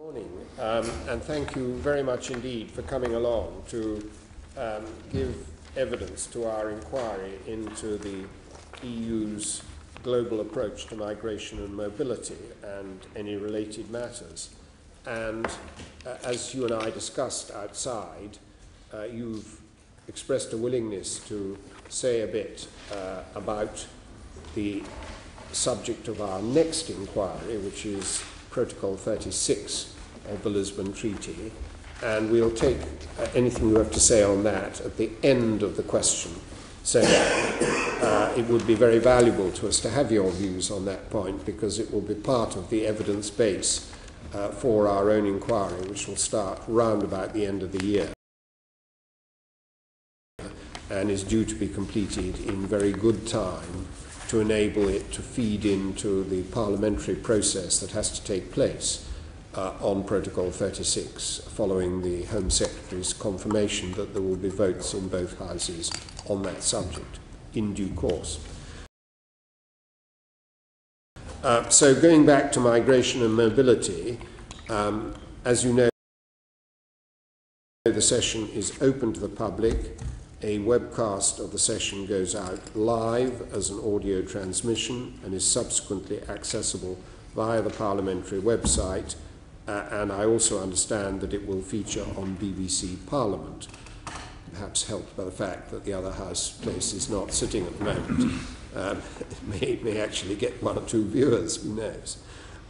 Morning, and thank you very much indeed for coming along to give evidence to our inquiry into the EU's global approach to migration and mobility and any related matters. And as you and I discussed outside, you've expressed a willingness to say a bit about the subject of our next inquiry, which is Protocol 36 of the Lisbon Treaty, and we'll take anything you have to say on that at the end of the question. So it would be very valuable to us to have your views on that point, because it will be part of the evidence base for our own inquiry, which will start round about the end of the year and is due to be completed in very good time to enable it to feed into the parliamentary process that has to take place on Protocol 36, following the Home Secretary's confirmation that there will be votes in both houses on that subject in due course. So going back to migration and mobility, as you know, the session is open to the public. A webcast of the session goes out live as an audio transmission and is subsequently accessible via the parliamentary website, and I also understand that it will feature on BBC Parliament, perhaps helped by the fact that the other House place is not sitting at the moment. It may actually get one or two viewers, who knows.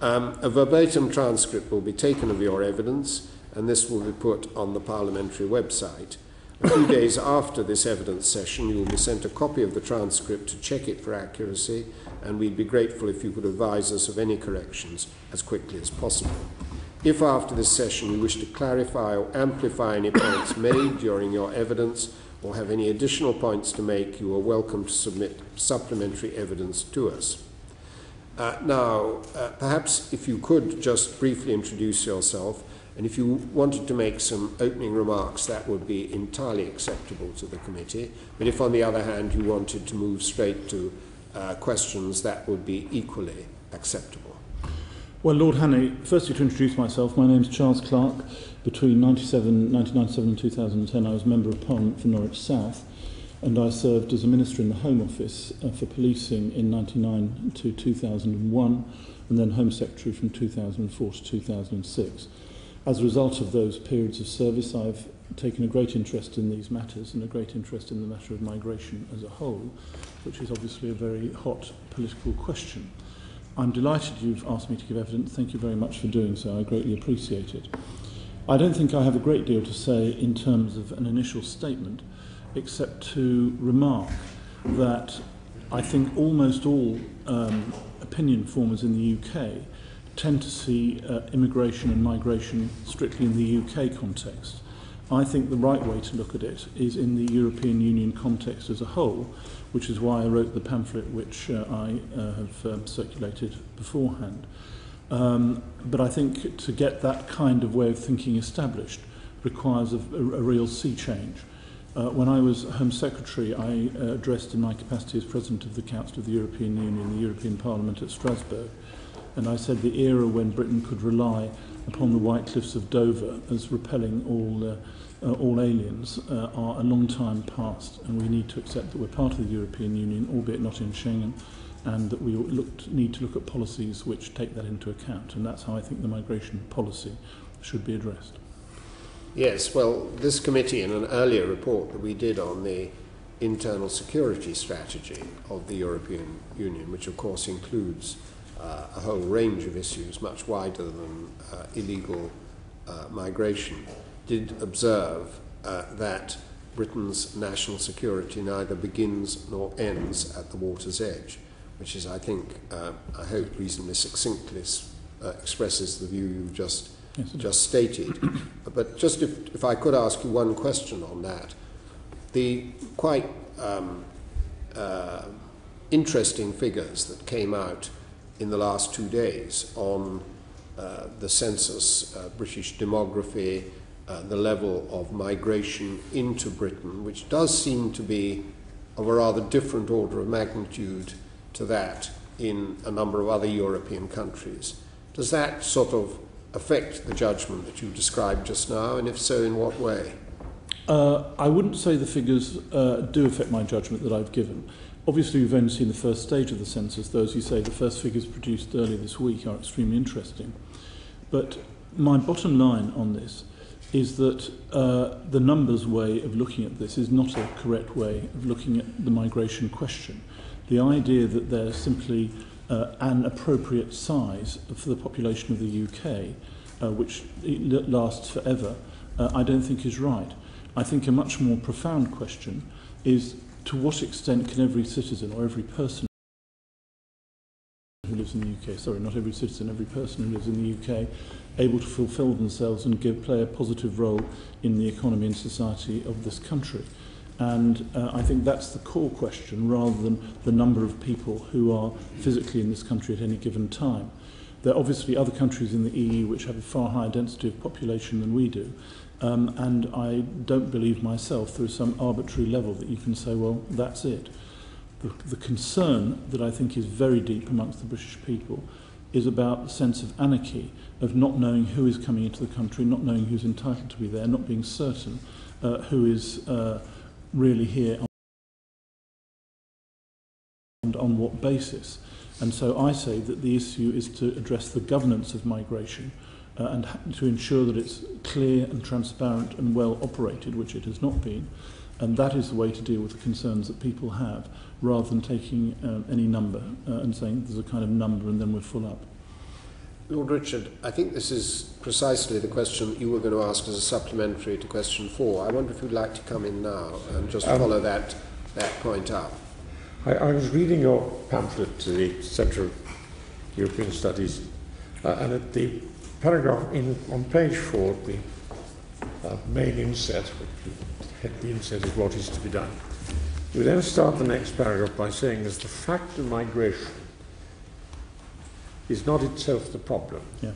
A verbatim transcript will be taken of your evidence, and this will be put on the parliamentary website. A few days after this evidence session, you will be sent a copy of the transcript to check it for accuracy, and we'd be grateful if you could advise us of any corrections as quickly as possible. If after this session you wish to clarify or amplify any points made during your evidence or have any additional points to make, you are welcome to submit supplementary evidence to us. Now, perhaps if you could just briefly introduce yourself, and if you wanted to make some opening remarks, that would be entirely acceptable to the committee. But if, on the other hand, you wanted to move straight to questions, that would be equally acceptable. Well, Lord Hannay, firstly to introduce myself, my name is Charles Clarke. Between 1997 and 2010, I was Member of Parliament for Norwich South, and I served as a Minister in the Home Office for Policing in 1999 to 2001, and then Home Secretary from 2004 to 2006. As a result of those periods of service, I've taken a great interest in these matters and a great interest in the matter of migration as a whole, which is obviously a very hot political question. I'm delighted you've asked me to give evidence. Thank you very much for doing so. I greatly appreciate it. I don't think I have a great deal to say in terms of an initial statement, except to remark that I think almost all opinion formers in the UK tend to see immigration and migration strictly in the UK context. I think the right way to look at it is in the European Union context as a whole, which is why I wrote the pamphlet which I have circulated beforehand. But I think to get that kind of way of thinking established requires a real sea change. When I was Home Secretary, I addressed in my capacity as President of the Council of the European Union, the European Parliament at Strasbourg, and I said the era when Britain could rely upon the White Cliffs of Dover as repelling all aliens are a long time past, and we need to accept that we're part of the European Union, albeit not in Schengen, and that we need to look at policies which take that into account, and that's how I think the migration policy should be addressed. Yes, well, this committee, in an earlier report that we did on the internal security strategy of the European Union, which of course includes a whole range of issues much wider than illegal migration, did observe that Britain's national security neither begins nor ends at the water's edge, which is, I think, I hope reasonably succinctly expresses the view you just stated. But just if I could ask you one question on that, the quite interesting figures that came out in the last 2 days on the census, British demography, the level of migration into Britain, which does seem to be of a rather different order of magnitude to that in a number of other European countries. Does that sort of affect the judgment that you described just now, and if so, in what way? I wouldn't say the figures do affect my judgment that I've given. Obviously, we've only seen the first stage of the census, though, as you say, the first figures produced earlier this week are extremely interesting. But my bottom line on this is that the numbers way of looking at this is not a correct way of looking at the migration question. The idea that there's simply an appropriate size for the population of the UK, which lasts forever, I don't think is right. I think a much more profound question is, to what extent can every citizen or every person who lives in the UK, sorry, not every citizen, every person who lives in the UK, able to fulfil themselves and play a positive role in the economy and society of this country? And I think that's the core question, rather than the number of people who are physically in this country at any given time. There are obviously other countries in the EU which have a far higher density of population than we do, and I don't believe myself there is some arbitrary level that you can say, well, that's it. The concern that I think is very deep amongst the British people is about the sense of anarchy, of not knowing who is coming into the country, not knowing who's entitled to be there, not being certain who is really here and on what basis. And so I say that the issue is to address the governance of migration and to ensure that it's clear and transparent and well operated, which it has not been. And that is the way to deal with the concerns that people have, rather than taking any number and saying there's a kind of number and then we're full up. Lord Richard, I think this is precisely the question that you were going to ask as a supplementary to question 4. I wonder if you'd like to come in now and just follow that point up. I was reading your pamphlet to the Centre of European Studies, and at the paragraph on page 4, the main inset, the inset is what is to be done. You then start the next paragraph by saying, as the fact of migration is not itself the problem. Yeah.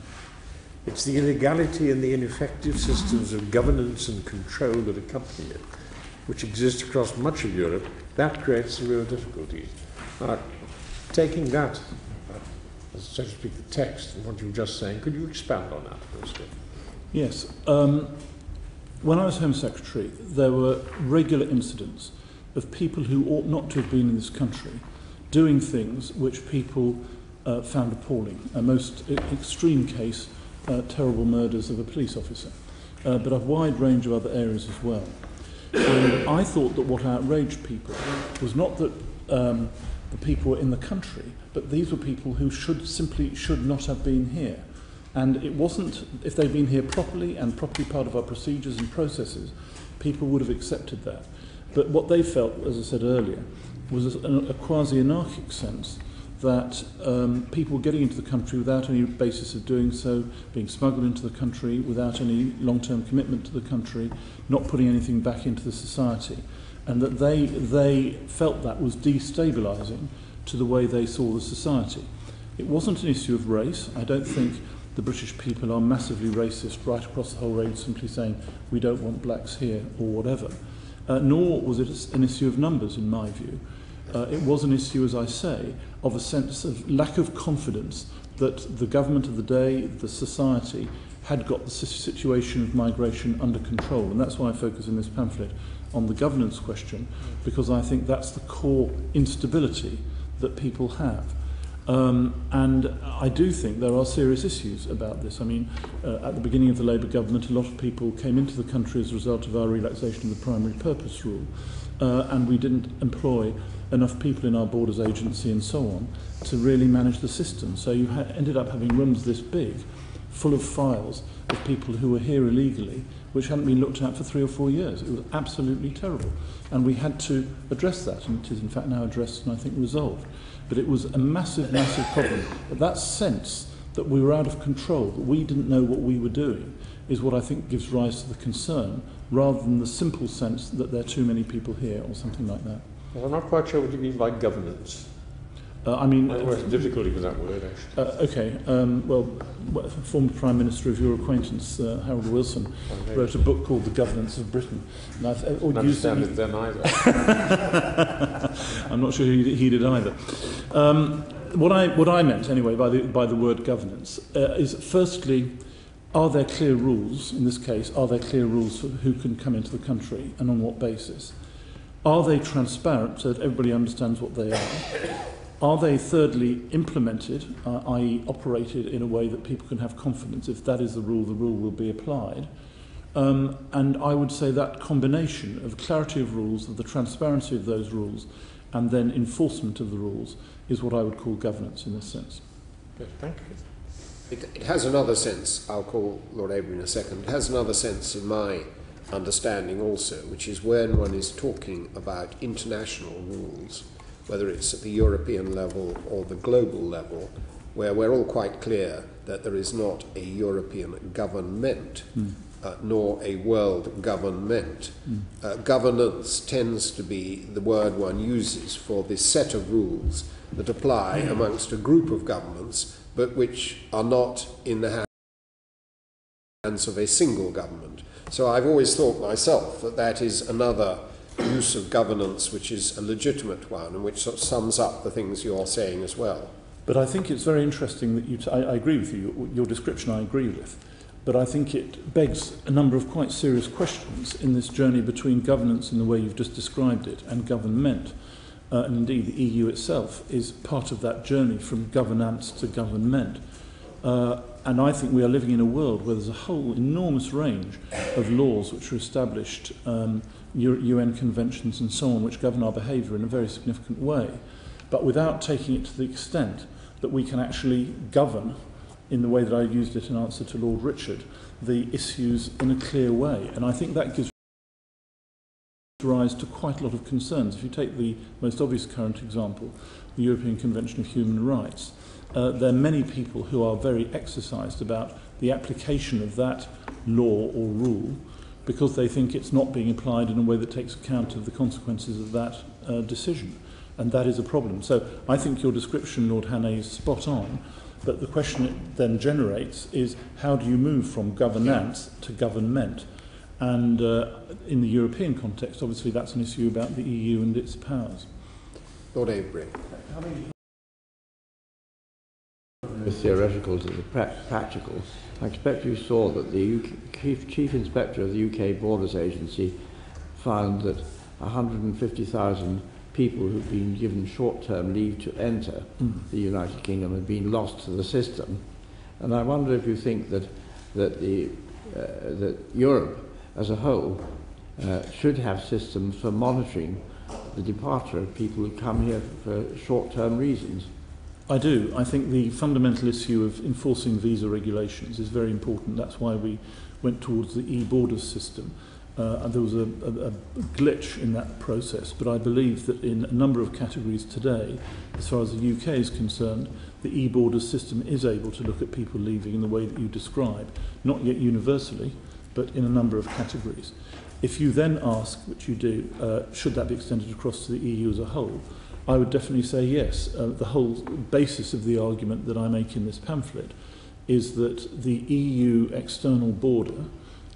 It's the illegality and the ineffective systems of governance and control that accompany it, which exist across much of Europe. That creates some real difficulties. Taking that, so to speak, the text and what you were just saying, could you expand on that firstly? Yes. When I was Home Secretary, there were regular incidents of people who ought not to have been in this country doing things which people found appalling. A most extreme case, terrible murders of a police officer, but a wide range of other areas as well. And I thought that what outraged people was not that the people were in the country, but these were people who should not have been here. And it wasn't, if they'd been here properly and properly part of our procedures and processes, people would have accepted that. But what they felt, as I said earlier, was a quasi-anarchic sense that people were getting into the country without any basis of doing so, being smuggled into the country without any long-term commitment to the country, not putting anything back into the society, and that they felt that was destabilising to the way they saw the society. It wasn't an issue of race. I don't think the British people are massively racist right across the whole range, simply saying we don't want blacks here or whatever. Nor was it an issue of numbers, in my view. It was an issue, as I say, of a sense of lack of confidence that the government of the day, the society, had got the situation of migration under control. And that's why I focus in this pamphlet on the governance question, because I think that's the core instability that people have. And I do think there are serious issues about this. I mean, at the beginning of the Labour government, a lot of people came into the country as a result of our relaxation of the primary purpose rule, and we didn't employ enough people in our borders agency and so on to really manage the system. So you ended up having rooms this big, full of files of people who were here illegally, which hadn't been looked at for 3 or 4 years. It was absolutely terrible. And we had to address that, and it is in fact now addressed and I think resolved. But it was a massive, massive problem. But that sense that we were out of control, that we didn't know what we were doing, is what I think gives rise to the concern, rather than the simple sense that there are too many people here or something like that. Well, I'm not quite sure what you mean by governance. I mean... There's difficulty with that word, actually. Well, former Prime Minister of your acquaintance, Harold Wilson, wrote a book called The Governance of Britain. And I don't understand it then either. I'm not sure he did either. What I meant, anyway, by the word governance is, firstly, are there clear rules, in this case, are there clear rules for who can come into the country and on what basis? Are they transparent so that everybody understands what they are? Are they, thirdly, implemented, i.e. operated in a way that people can have confidence if that is the rule will be applied? And I would say that combination of clarity of rules, of the transparency of those rules, and then enforcement of the rules is what I would call governance in this sense. Good, thank you. It has another sense, I'll call Lord Avery in a second, it has another sense in my understanding also, which is when one is talking about international rules, whether it's at the European level or the global level, where we're all quite clear that there is not a European government, nor a world government. Governance tends to be the word one uses for this set of rules that apply amongst a group of governments, but which are not in the hands of a single government. So I've always thought myself that that is another use of governance which is a legitimate one and which sort of sums up the things you're saying as well. But I think it's very interesting that I agree with you, your description I agree with, but I think it begs a number of quite serious questions in this journey between governance in the way you've just described it and government. And indeed the EU itself is part of that journey from governance to government. And I think we are living in a world where there's a whole enormous range of laws which are established, UN conventions and so on, which govern our behaviour in a very significant way, but without taking it to the extent that we can actually govern, in the way that I used it in answer to Lord Richard, the issues in a clear way. And I think that gives rise to quite a lot of concerns. If you take the most obvious current example, the European Convention of Human Rights, there are many people who are very exercised about the application of that law or rule because they think it's not being applied in a way that takes account of the consequences of that decision. And that is a problem. So I think your description, Lord Hannay, is spot on. But the question it then generates is how do you move from governance to government? And in the European context, obviously that's an issue about the EU and its powers. Lord Avery. Theoretical to the practical. I expect you saw that the Chief Inspector of the UK Borders Agency found that 150,000 people who've been given short-term leave to enter the United Kingdom have been lost to the system. And I wonder if you think that Europe as a whole should have systems for monitoring the departure of people who come here for short-term reasons. I do. I think the fundamental issue of enforcing visa regulations is very important. That's why we went towards the e-borders system. And there was a glitch in that process, but I believe that in a number of categories today, as far as the UK is concerned, the e-borders system is able to look at people leaving in the way that you describe, not yet universally, but in a number of categories. If you then ask, which you do, should that be extended across to the EU as a whole, I would definitely say yes. The whole basis of the argument that I make in this pamphlet is that the EU external border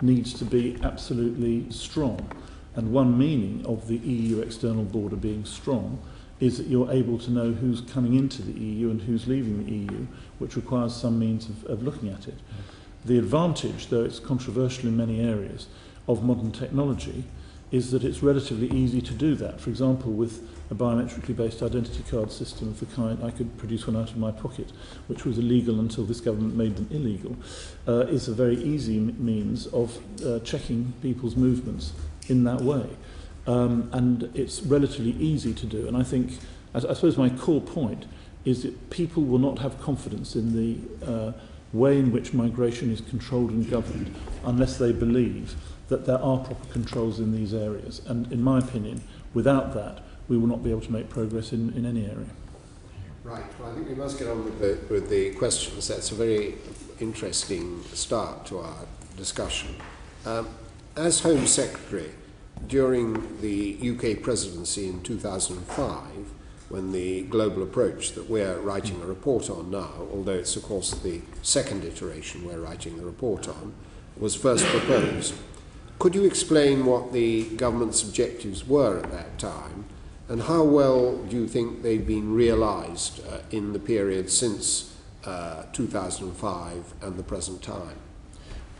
needs to be absolutely strong. And one meaning of the EU external border being strong is that you're able to know who's coming into the EU and who's leaving the EU, which requires some means of looking at it. The advantage, though it's controversial in many areas, of modern technology is that it's relatively easy to do that. For example, with a biometrically based identity card system of the kind, I could produce one out of my pocket, which was illegal until this government made them illegal, is a very easy means of checking people's movements in that way. And it's relatively easy to do. And I think, I suppose my core point is that people will not have confidence in the way in which migration is controlled and governed unless they believe that there are proper controls in these areas. And in my opinion, without that, we will not be able to make progress in any area. Right. Well, I think we must get on with the questions. That's a very interesting start to our discussion. As Home Secretary, during the UK presidency in 2005, when the global approach that we're writing a report on now, although it's of course the second iteration we're writing the report on, was first proposed, could you explain what the government's objectives were at that time, and how well do you think they've been realised in the period since 2005 and the present time?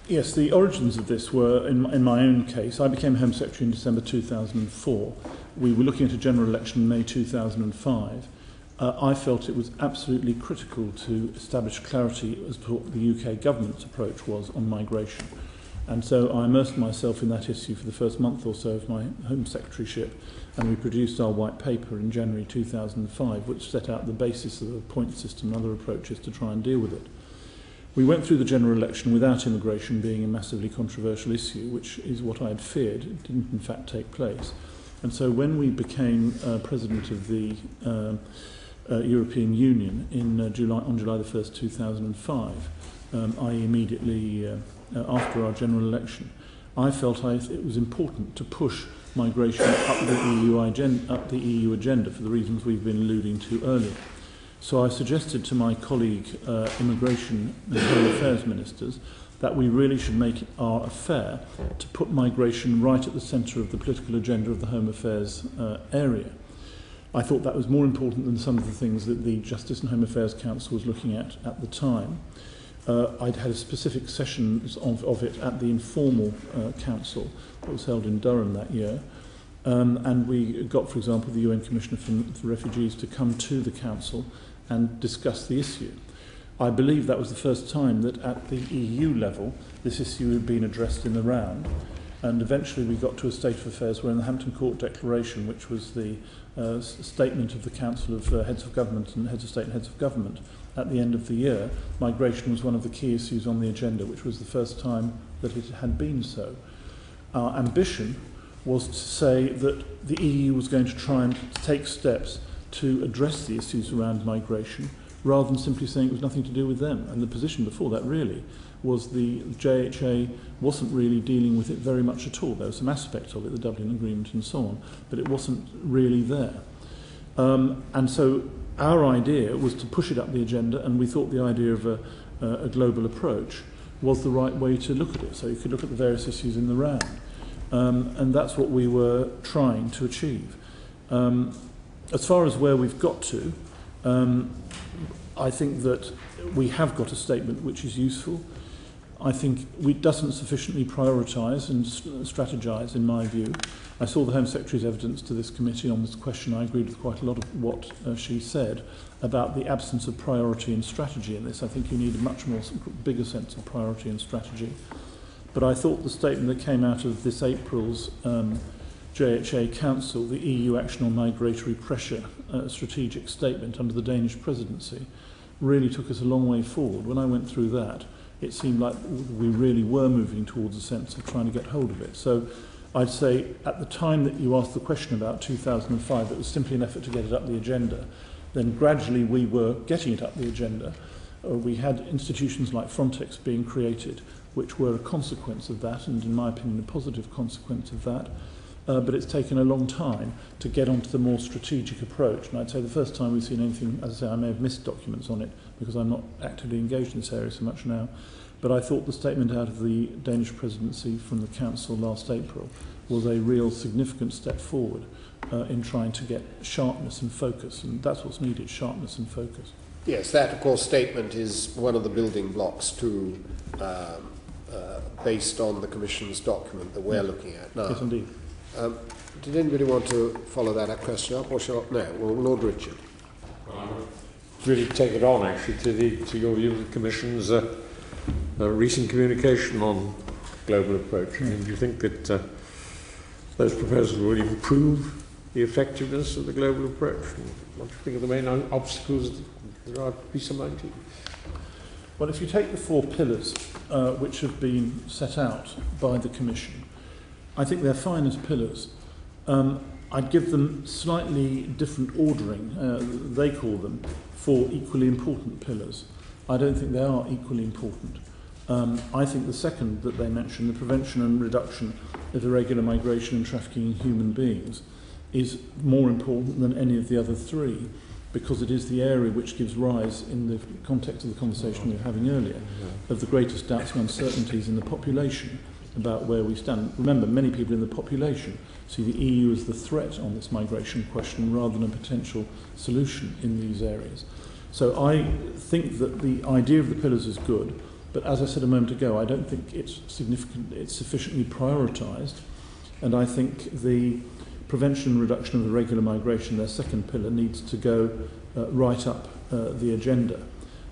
Yes, the origins of this were, in my own case, I became Home Secretary in December 2004. We were looking at a general election in May 2005. I felt it was absolutely critical to establish clarity as to what the UK government's approach was on migration. And so I immersed myself in that issue for the first month or so of my Home Secretaryship, and we produced our white paper in January 2005, which set out the basis of a point system and other approaches to try and deal with it. We went through the general election without immigration being a massively controversial issue, which is what I had feared. It didn't in fact take place. And so when we became President of the European Union on July the 1st, 2005, I immediately, after our general election, I felt it was important to push migration up the EU agenda for the reasons we've been alluding to earlier. So I suggested to my colleague immigration and home affairs ministers that we really should make it our affair to put migration right at the centre of the political agenda of the home affairs area. I thought that was more important than some of the things that the Justice and Home Affairs Council was looking at the time. I'd had a specific session of it at the informal council that was held in Durham that year. And we got, for example, the UN Commissioner for Refugees to come to the council and discuss the issue. I believe that was the first time that at the EU level this issue had been addressed in the round, and eventually we got to a state of affairs where in the Hampton Court Declaration, which was the statement of the Council of Heads of Government and Heads of State and Heads of Government at the end of the year, migration was one of the key issues on the agenda, which was the first time that it had been so. Our ambition was to say that the EU was going to try and take steps to address the issues around migration, rather than simply saying it was nothing to do with them. And the position before that really was the JHA wasn't really dealing with it very much at all. There were some aspects of it, the Dublin Agreement and so on, but it wasn't really there. And so our idea was to push it up the agenda, and we thought the idea of a global approach was the right way to look at it. So you could look at the various issues in the round. And that's what we were trying to achieve. As far as where we've got to, I think that we have got a statement which is useful. I think it doesn't sufficiently prioritise and strategise, in my view. I saw the Home Secretary's evidence to this committee on this question. I agreed with quite a lot of what she said about the absence of priority and strategy in this. I think you need a much more bigger sense of priority and strategy. But I thought the statement that came out of this April's JHA Council, the EU Action on Migratory Pressure strategic statement under the Danish presidency, really took us a long way forward. When I went through that, it seemed like we really were moving towards a sense of trying to get hold of it. So I'd say at the time that you asked the question about 2005, it was simply an effort to get it up the agenda. Then gradually we were getting it up the agenda. We had institutions like Frontex being created, which were a consequence of that, and in my opinion a positive consequence of that. But it's taken a long time to get onto the more strategic approach. And I'd say the first time we've seen anything, as I say, I may have missed documents on it because I'm not actively engaged in this area so much now. But I thought the statement out of the Danish presidency from the Council last April was a real significant step forward in trying to get sharpness and focus. And that's what's needed, sharpness and focus. Yes, that, of course, statement is one of the building blocks to, based on the Commission's document that we're looking at now. Yes, indeed. Did anybody want to follow that question up, or shall no? Well, Lord Richard. Really take it on, actually, to your view of the Commission's recent communication on global approach. I mean, do you think that those proposals will improve the effectiveness of the global approach? And what do you think are the main obstacles that there are to be surmounted? Well, if you take the 4 pillars which have been set out by the Commission, I think they're fine as pillars. I'd give them slightly different ordering, they call them, for equally important pillars. I don't think they are equally important. I think the second that they mention, the prevention and reduction of irregular migration and trafficking in human beings, is more important than any of the other 3, because it is the area which gives rise, in the context of the conversation we were having earlier, of the greatest doubts and uncertainties in the population about where we stand. Remember, many people in the population see the EU as the threat on this migration question rather than a potential solution in these areas. So I think that the idea of the pillars is good. But as I said a moment ago, I don't think it's sufficiently prioritised, and I think the prevention and reduction of irregular migration, their second pillar, needs to go right up the agenda.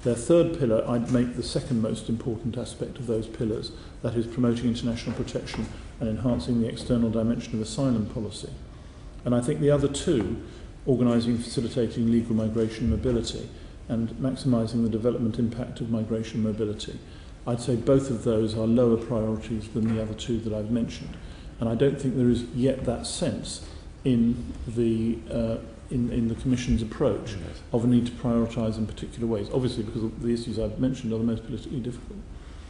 Their third pillar, I'd make the second most important aspect of those pillars, that is promoting international protection and enhancing the external dimension of asylum policy. And I think the other two, organising and facilitating legal migration and mobility and maximising the development impact of migration and mobility, I'd say both of those are lower priorities than the other two that I've mentioned. And I don't think there is yet that sense in the Commission's approach of a need to prioritise in particular ways, obviously because the issues I've mentioned are the most politically difficult.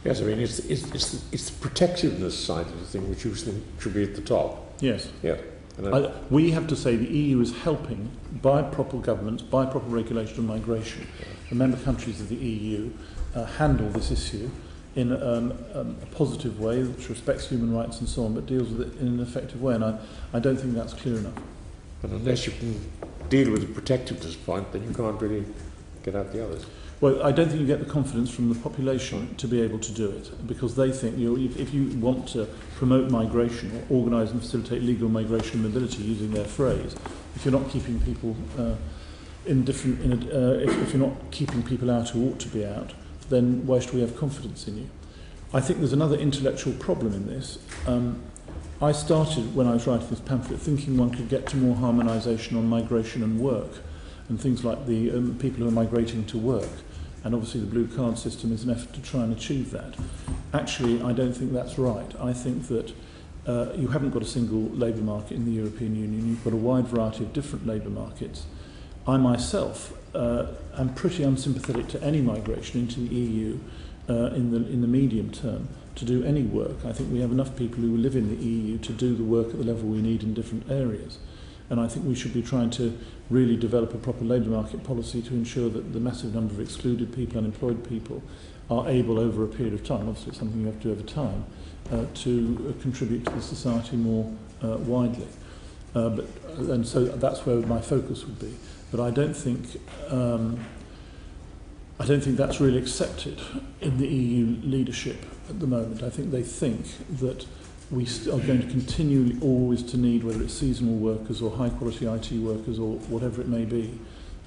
Yes, I mean, it's the protectiveness side of the thing which you think should be at the top. Yes. Yeah. We have to say the EU is helping, by proper governance, by proper regulation of migration, the member countries of the EU handle this issue in a positive way which respects human rights and so on, but deals with it in an effective way, and I don't think that's clear enough. But unless you can deal with the protectiveness point, then you can't really get out the others. Well, I don't think you get the confidence from the population to be able to do it, because they think, if you want to promote migration or organise and facilitate legal migration and mobility, using their phrase, if you're not keeping people if you're not keeping people out who ought to be out, then why should we have confidence in you? I think there's another intellectual problem in this. I started, when I was writing this pamphlet, thinking one could get to more harmonisation on migration and work, and things like the people who are migrating to work. And obviously the blue card system is an effort to try and achieve that. Actually, I don't think that's right. I think that you haven't got a single labour market in the European Union. You've got a wide variety of different labour markets. I myself am pretty unsympathetic to any migration into the EU in the medium term to do any work. I think we have enough people who live in the EU to do the work at the level we need in different areas. And I think we should be trying to really develop a proper labour market policy to ensure that the massive number of excluded people, unemployed people, are able over a period of time, obviously it's something you have to do over time, to contribute to the society more widely. And so that's where my focus would be. But I don't think that's really accepted in the EU leadership at the moment. I think they think that we are going to continue always to need, whether it's seasonal workers or high-quality IT workers or whatever it may be,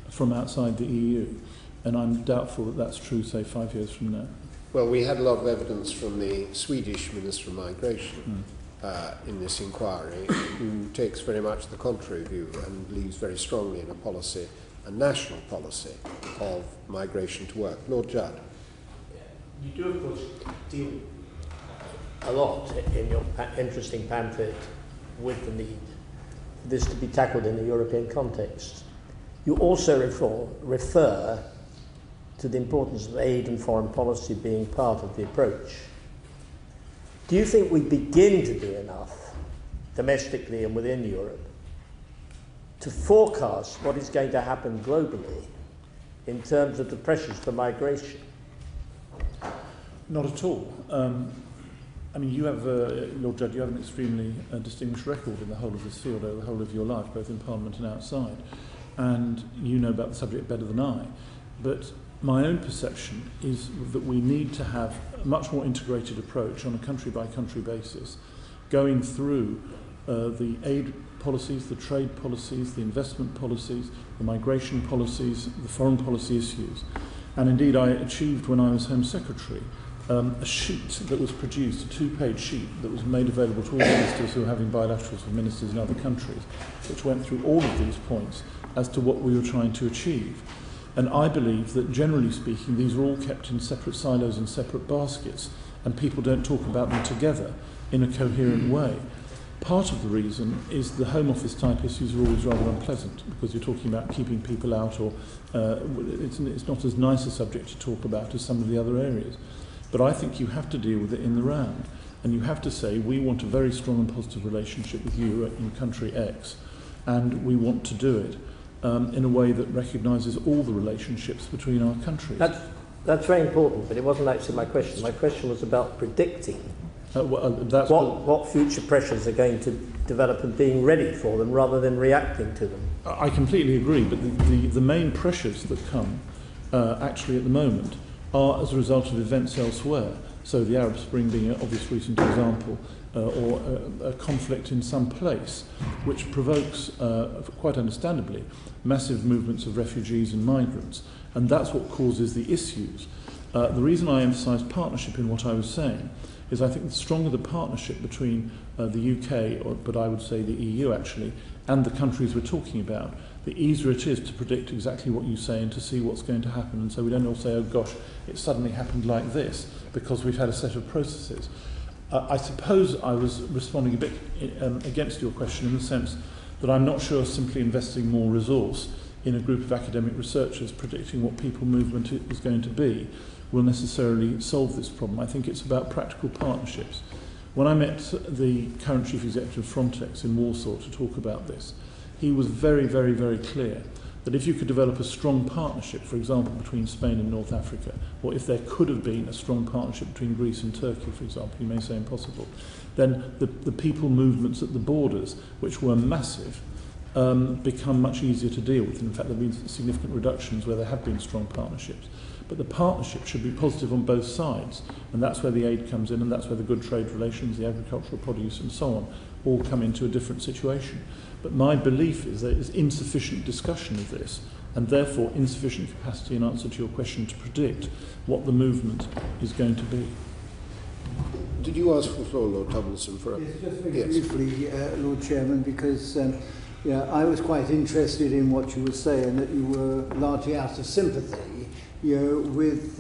from outside the EU. And I'm doubtful that that's true, say, 5 years from now. Well, we had a lot of evidence from the Swedish Minister of Migration in this inquiry, who takes very much the contrary view and believes very strongly in a national policy of migration to work. Lord Judd. You do, of course, deal a lot in your interesting pamphlet with the need for this to be tackled in the European context. You also refer to the importance of aid and foreign policy being part of the approach. Do you think we begin to do enough, domestically and within Europe, to forecast what is going to happen globally in terms of the pressures for migration? Not at all. I mean, you have, Lord Judd, you have an extremely distinguished record in the whole of this field over the whole of your life, both in Parliament and outside. And you know about the subject better than I. But my own perception is that we need to have a much more integrated approach on a country-by-country basis, going through the aid policies, the trade policies, the investment policies, the migration policies, the foreign policy issues. And indeed, I achieved, when I was Home Secretary, a sheet that was produced, a 2-page sheet that was made available to all ministers who were having bilaterals with ministers in other countries, which went through all of these points as to what we were trying to achieve. And I believe that, generally speaking, these are all kept in separate silos and separate baskets, and people don't talk about them together in a coherent way. Part of the reason is the Home Office type issues are always rather unpleasant, because you're talking about keeping people out, or it's not as nice a subject to talk about as some of the other areas. But I think you have to deal with it in the round, and you have to say, we want a very strong and positive relationship with you in country X, and we want to do it in a way that recognises all the relationships between our countries. That's very important, but it wasn't actually my question. My question was about predicting what future pressures are going to develop and being ready for them rather than reacting to them. I completely agree, but the main pressures that come actually at the moment are as a result of events elsewhere. So the Arab Spring being an obvious recent example, or a conflict in some place, which provokes, quite understandably, massive movements of refugees and migrants. And that's what causes the issues. The reason I emphasise partnership in what I was saying is I think the stronger the partnership between the UK, but I would say the EU actually, and the countries we're talking about, the easier it is to predict exactly what you say and to see what's going to happen. And so we don't all say, oh gosh, it suddenly happened like this, because we've had a set of processes. I suppose I was responding a bit against your question in the sense that I'm not sure simply investing more resource in a group of academic researchers predicting what people movement is going to be will necessarily solve this problem. I think it's about practical partnerships. When I met the current chief executive of Frontex in Warsaw to talk about this, he was very, very, very clear that if you could develop a strong partnership, for example, between Spain and North Africa, or if there could have been a strong partnership between Greece and Turkey, for example, you may say impossible, then the people movements at the borders, which were massive, become much easier to deal with. In fact, there have been significant reductions where there have been strong partnerships. But the partnership should be positive on both sides, and that's where the aid comes in, and that's where the good trade relations, the agricultural produce and so on, all come into a different situation. But my belief is there is insufficient discussion of this, and therefore insufficient capacity, in answer to your question, to predict what the movement is going to be. Did you ask for the floor, Lord Tomlinson? Yes, just very briefly, Lord Chairman, because I was quite interested in what you were saying, that you were largely out of sympathy, with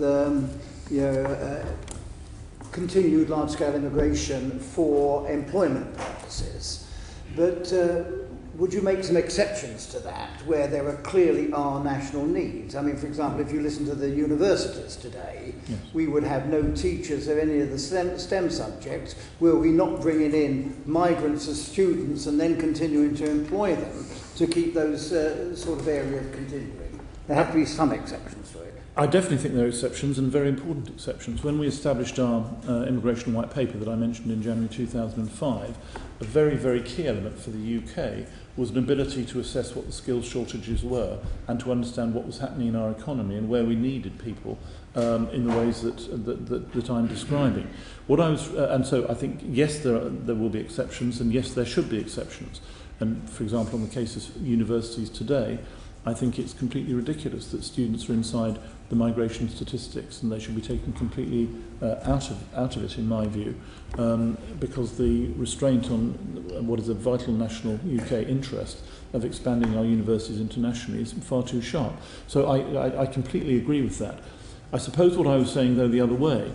continued large-scale immigration for employment purposes. But would you make some exceptions to that, where there clearly are national needs? I mean, for example, if you listen to the universities today, yes, we would have no teachers of any of the STEM subjects, were we not bringing in migrants as students and then continuing to employ them to keep those sort of areas continuing. There have to be some exceptions to it. I definitely think there are exceptions, and very important exceptions. When we established our immigration white paper that I mentioned in January 2005, a very, very key element for the UK was an ability to assess what the skills shortages were and to understand what was happening in our economy and where we needed people in the ways that I'm describing. And so I think, yes, there will be exceptions, and yes, there should be exceptions. And, for example, on the case of universities today, I think it's completely ridiculous that students are inside the migration statistics, and they should be taken completely out of it, in my view, because the restraint on what is a vital national UK interest of expanding our universities internationally is far too sharp. So I completely agree with that. I suppose what I was saying, though, the other way,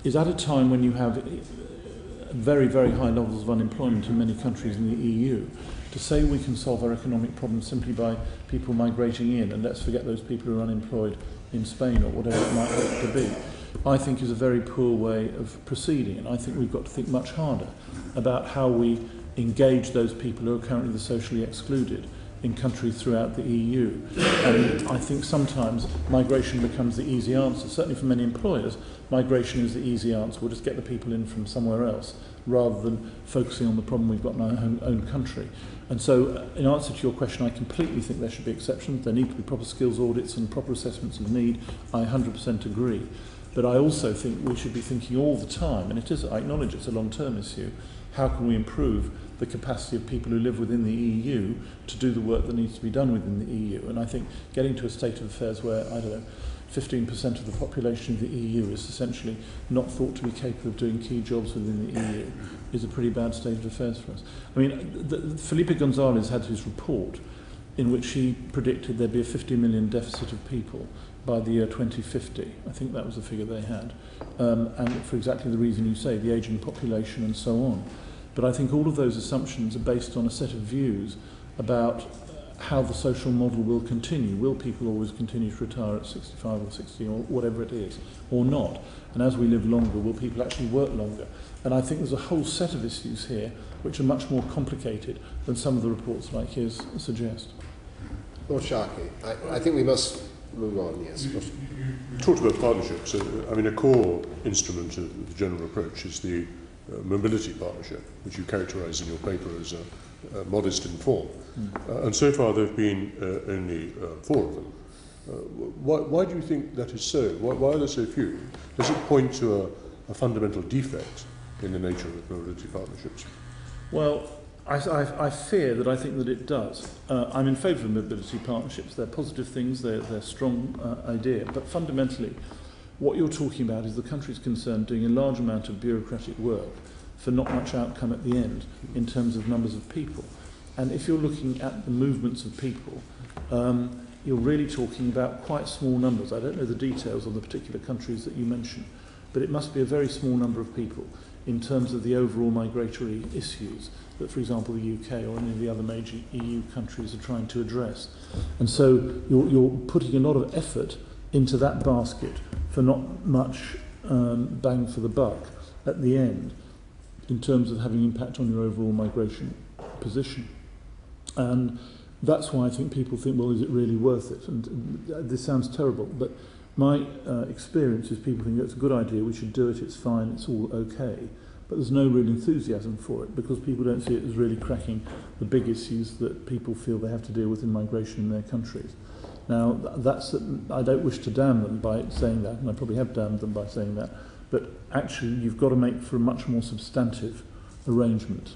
is at a time when you have very, very high levels of unemployment in many countries in the EU, to say we can solve our economic problems simply by people migrating in, and let's forget those people who are unemployed in Spain or whatever it might look to be, I think is a very poor way of proceeding. And I think we've got to think much harder about how we engage those people who are currently the socially excluded in countries throughout the EU. And I think sometimes migration becomes the easy answer. Certainly for many employers, migration is the easy answer. We'll just get the people in from somewhere else, rather than focusing on the problem we've got in our own country. And so, in answer to your question, I completely think there should be exceptions. There need to be proper skills audits and proper assessments of need. I 100% agree. But I also think we should be thinking all the time, and I acknowledge it's a long-term issue, how can we improve the capacity of people who live within the EU to do the work that needs to be done within the EU. And I think getting to a state of affairs where, 15% of the population of the EU is essentially not thought to be capable of doing key jobs within the EU is a pretty bad state of affairs for us. I mean, Felipe Gonzalez had his report in which he predicted there'd be a 50 million deficit of people by the year 2050. I think that was the figure they had. And for exactly the reason you say, the ageing population and so on. But I think all of those assumptions are based on a set of views about how the social model will continue. Will people always continue to retire at 65 or 60 or whatever it is, or not? And as we live longer, will people actually work longer? And I think there's a whole set of issues here which are much more complicated than some of the reports like his suggest. Lord Clarke, I think we must move on, yes. You talked about partnerships. I mean, a core instrument of the general approach is the mobility partnership, which you characterise in your paper as modest in form. And so far there have been only 4 of them. Why do you think that is so? Why are there so few? Does it point to a fundamental defect in the nature of mobility partnerships? Well, I fear that I think that it does. I'm in favour of mobility partnerships. They're positive things, they're a strong idea. But fundamentally, what you're talking about is the countries concerned doing a large amount of bureaucratic work for not much outcome at the end in terms of numbers of people. And if you're looking at the movements of people, you're really talking about quite small numbers. I don't know the details on the particular countries that you mentioned, but it must be a very small number of people in terms of the overall migratory issues that, for example, the UK or any of the other major EU countries are trying to address. And so you're putting a lot of effort into that basket for not much bang for the buck at the end in terms of having impact on your overall migration position. And that's why I think people think, well, is it really worth it? And this sounds terrible, but my experience is people think it's a good idea, we should do it, it's fine, it's all okay. But there's no real enthusiasm for it because people don't see it as really cracking the big issues that people feel they have to deal with in migration in their countries. Now, I don't wish to damn them by saying that, and I probably have damned them by saying that, but actually you've got to make for a much more substantive arrangement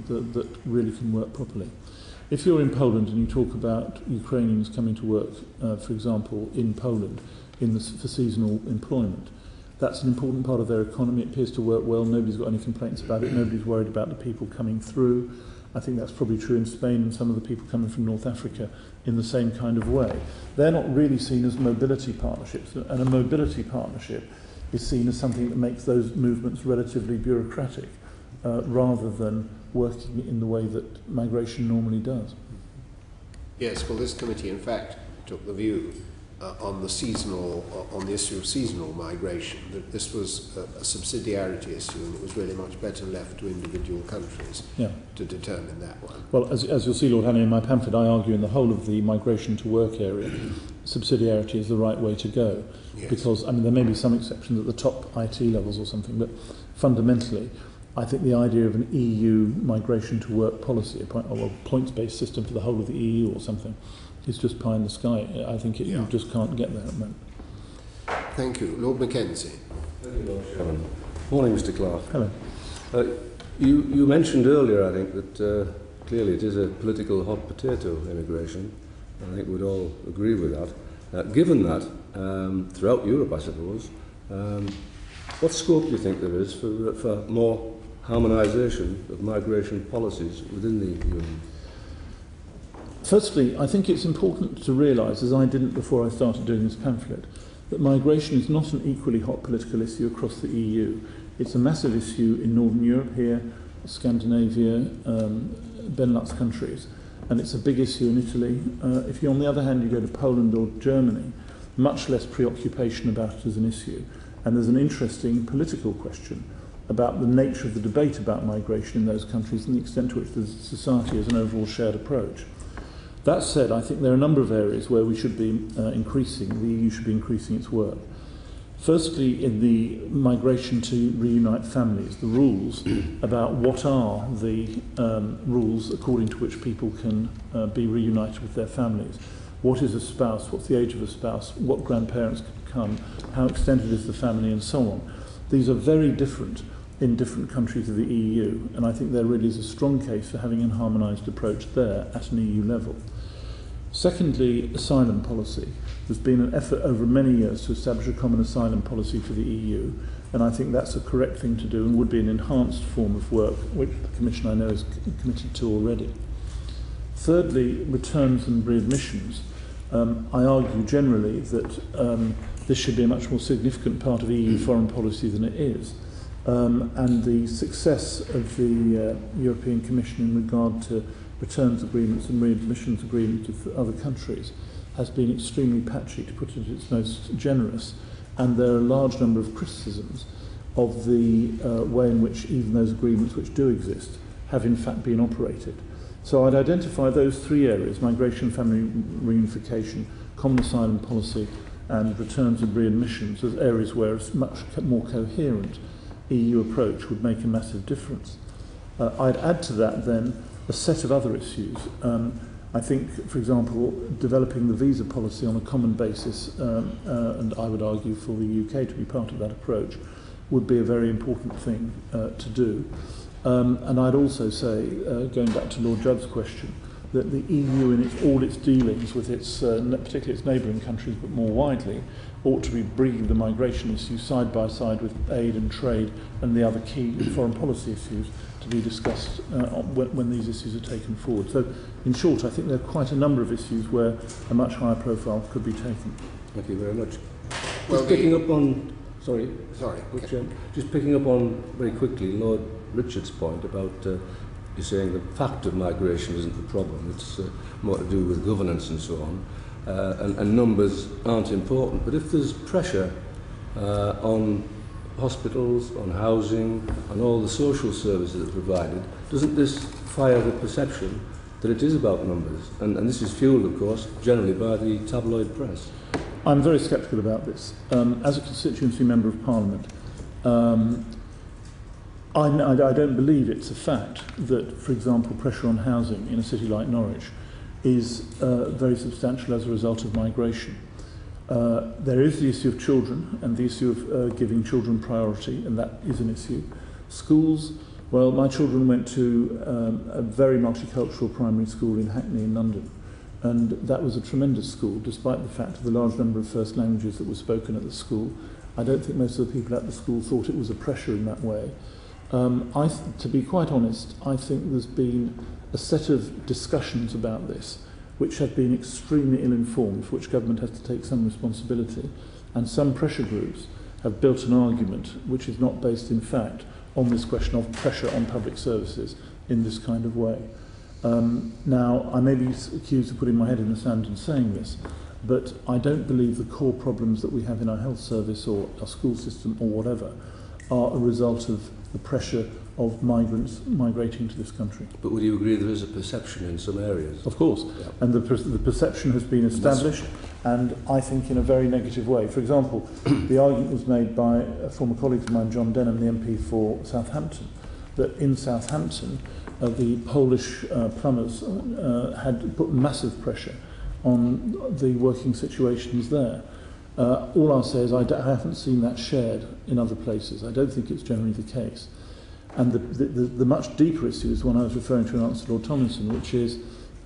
that really can work properly. If you're in Poland and you talk about Ukrainians coming to work, for example, in Poland for seasonal employment, that's an important part of their economy. It appears to work well. Nobody's got any complaints about it. Nobody's worried about the people coming through. I think that's probably true in Spain and some of the people coming from North Africa in the same kind of way. They're not really seen as mobility partnerships, and a mobility partnership is seen as something that makes those movements relatively bureaucratic rather than working in the way that migration normally does. Yes, well, this committee, in fact, took the view on the issue of seasonal migration, that this was a subsidiarity issue and it was really much better left to individual countries to determine that one. Well, as you'll see, Lord Hanley, in my pamphlet, I argue in the whole of the migration to work area, subsidiarity is the right way to go. Yes. Because, I mean, there may be some exceptions at the top IT levels or something, but fundamentally, I think the idea of an EU migration to work policy, a points-based system for the whole of the EU or something, is just pie in the sky. I think you just can't get there at the moment. Thank you. Lord Mackenzie. Thank you, Lord Chairman. Morning, Mr. Clarke. Hello. You mentioned earlier, I think, that clearly it is a political hot potato, immigration. I think we'd all agree with that. Given that, throughout Europe, I suppose, what scope do you think there is for more harmonisation of migration policies within the Union? Firstly, I think it's important to realise, as I didn't before I started doing this pamphlet, that migration is not an equally hot political issue across the EU. It's a massive issue in Northern Europe here, Scandinavia, Benelux countries, and it's a big issue in Italy. If you, on the other hand, you go to Poland or Germany, much less preoccupation about it as an issue. And there's an interesting political question about the nature of the debate about migration in those countries and the extent to which the society has an overall shared approach. That said, I think there are a number of areas where we should be the EU should be increasing its work. Firstly, in the migration to reunite families, the rules about what are the rules according to which people can be reunited with their families. What is a spouse? What's the age of a spouse? What grandparents can come? How extended is the family? And so on. These are very different in different countries of the EU, and I think there really is a strong case for having a harmonised approach there at an EU level. Secondly, asylum policy. There's been an effort over many years to establish a common asylum policy for the EU, and I think that's a correct thing to do and would be an enhanced form of work, which the Commission I know is committed to already. Thirdly, returns and readmissions. I argue generally that this should be a much more significant part of EU foreign policy than it is. And the success of the European Commission in regard to returns agreements and readmissions agreements with other countries has been extremely patchy, to put it at its most generous, and there are a large number of criticisms of the way in which even those agreements which do exist have in fact been operated. So I'd identify those three areas: migration, family reunification, common asylum policy, and returns and readmissions, as areas where a much more coherent EU approach would make a massive difference. I'd add to that then a set of other issues. I think, for example, developing the visa policy on a common basis, and I would argue for the UK to be part of that approach, would be a very important thing to do. And I'd also say, going back to Lord Judd's question, that the EU in all its dealings with its, particularly its neighbouring countries, but more widely, ought to be bringing the migration issue side by side with aid and trade and the other key foreign policy issues to be discussed when these issues are taken forward. So, in short, I think there are quite a number of issues where a much higher profile could be taken. Thank you very much. Well, just picking up on, sorry, okay. Just picking up on very quickly Lord Richard's point about you're saying the fact of migration isn't the problem, it's more to do with governance and so on, and numbers aren't important. But if there's pressure on hospitals, on housing, on all the social services that are provided, doesn't this fire the perception that it is about numbers? And this is fuelled, of course, generally by the tabloid press. I'm very sceptical about this. As a constituency member of Parliament, I don't believe it's a fact that, for example, pressure on housing in a city like Norwich is very substantial as a result of migration. There is the issue of children and the issue of giving children priority, and that is an issue. Schools, well, my children went to a very multicultural primary school in Hackney in London, and that was a tremendous school, despite the fact of the large number of first languages that were spoken at the school. I don't think most of the people at the school thought it was a pressure in that way. To be quite honest, I think there's been a set of discussions about this which have been extremely ill-informed, for which government has to take some responsibility, and some pressure groups have built an argument which is not based in fact on this question of pressure on public services in this kind of way. Now, I may be accused of putting my head in the sand and saying this, but I don't believe the core problems that we have in our health service or our school system or whatever are a result of the pressure of migrants migrating to this country. But would you agree there is a perception in some areas? Of course, yeah. And the perception has been established, and I think in a very negative way. For example, the argument was made by a former colleague of mine, John Denham, the MP for Southampton, that in Southampton the Polish plumbers had put massive pressure on the working situations there. All I'll say is I haven't seen that shared in other places. I don't think it's generally the case. And the much deeper issue is one I was referring to in answer to Lord Tomlinson, which is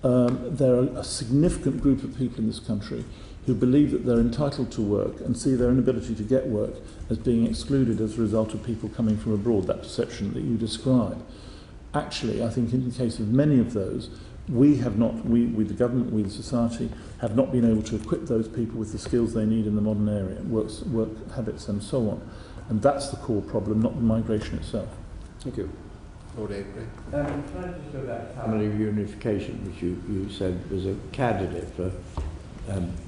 there are a significant group of people in this country who believe that they're entitled to work and see their inability to get work as being excluded as a result of people coming from abroad, that perception that you describe. Actually, I think in the case of many of those, we the government, we the society, have not been able to equip those people with the skills they need in the modern area, work habits and so on. And that's the core problem, not the migration itself. Thank you. Lord Avery. Can I just go back to family reunification, which you said was a candidate for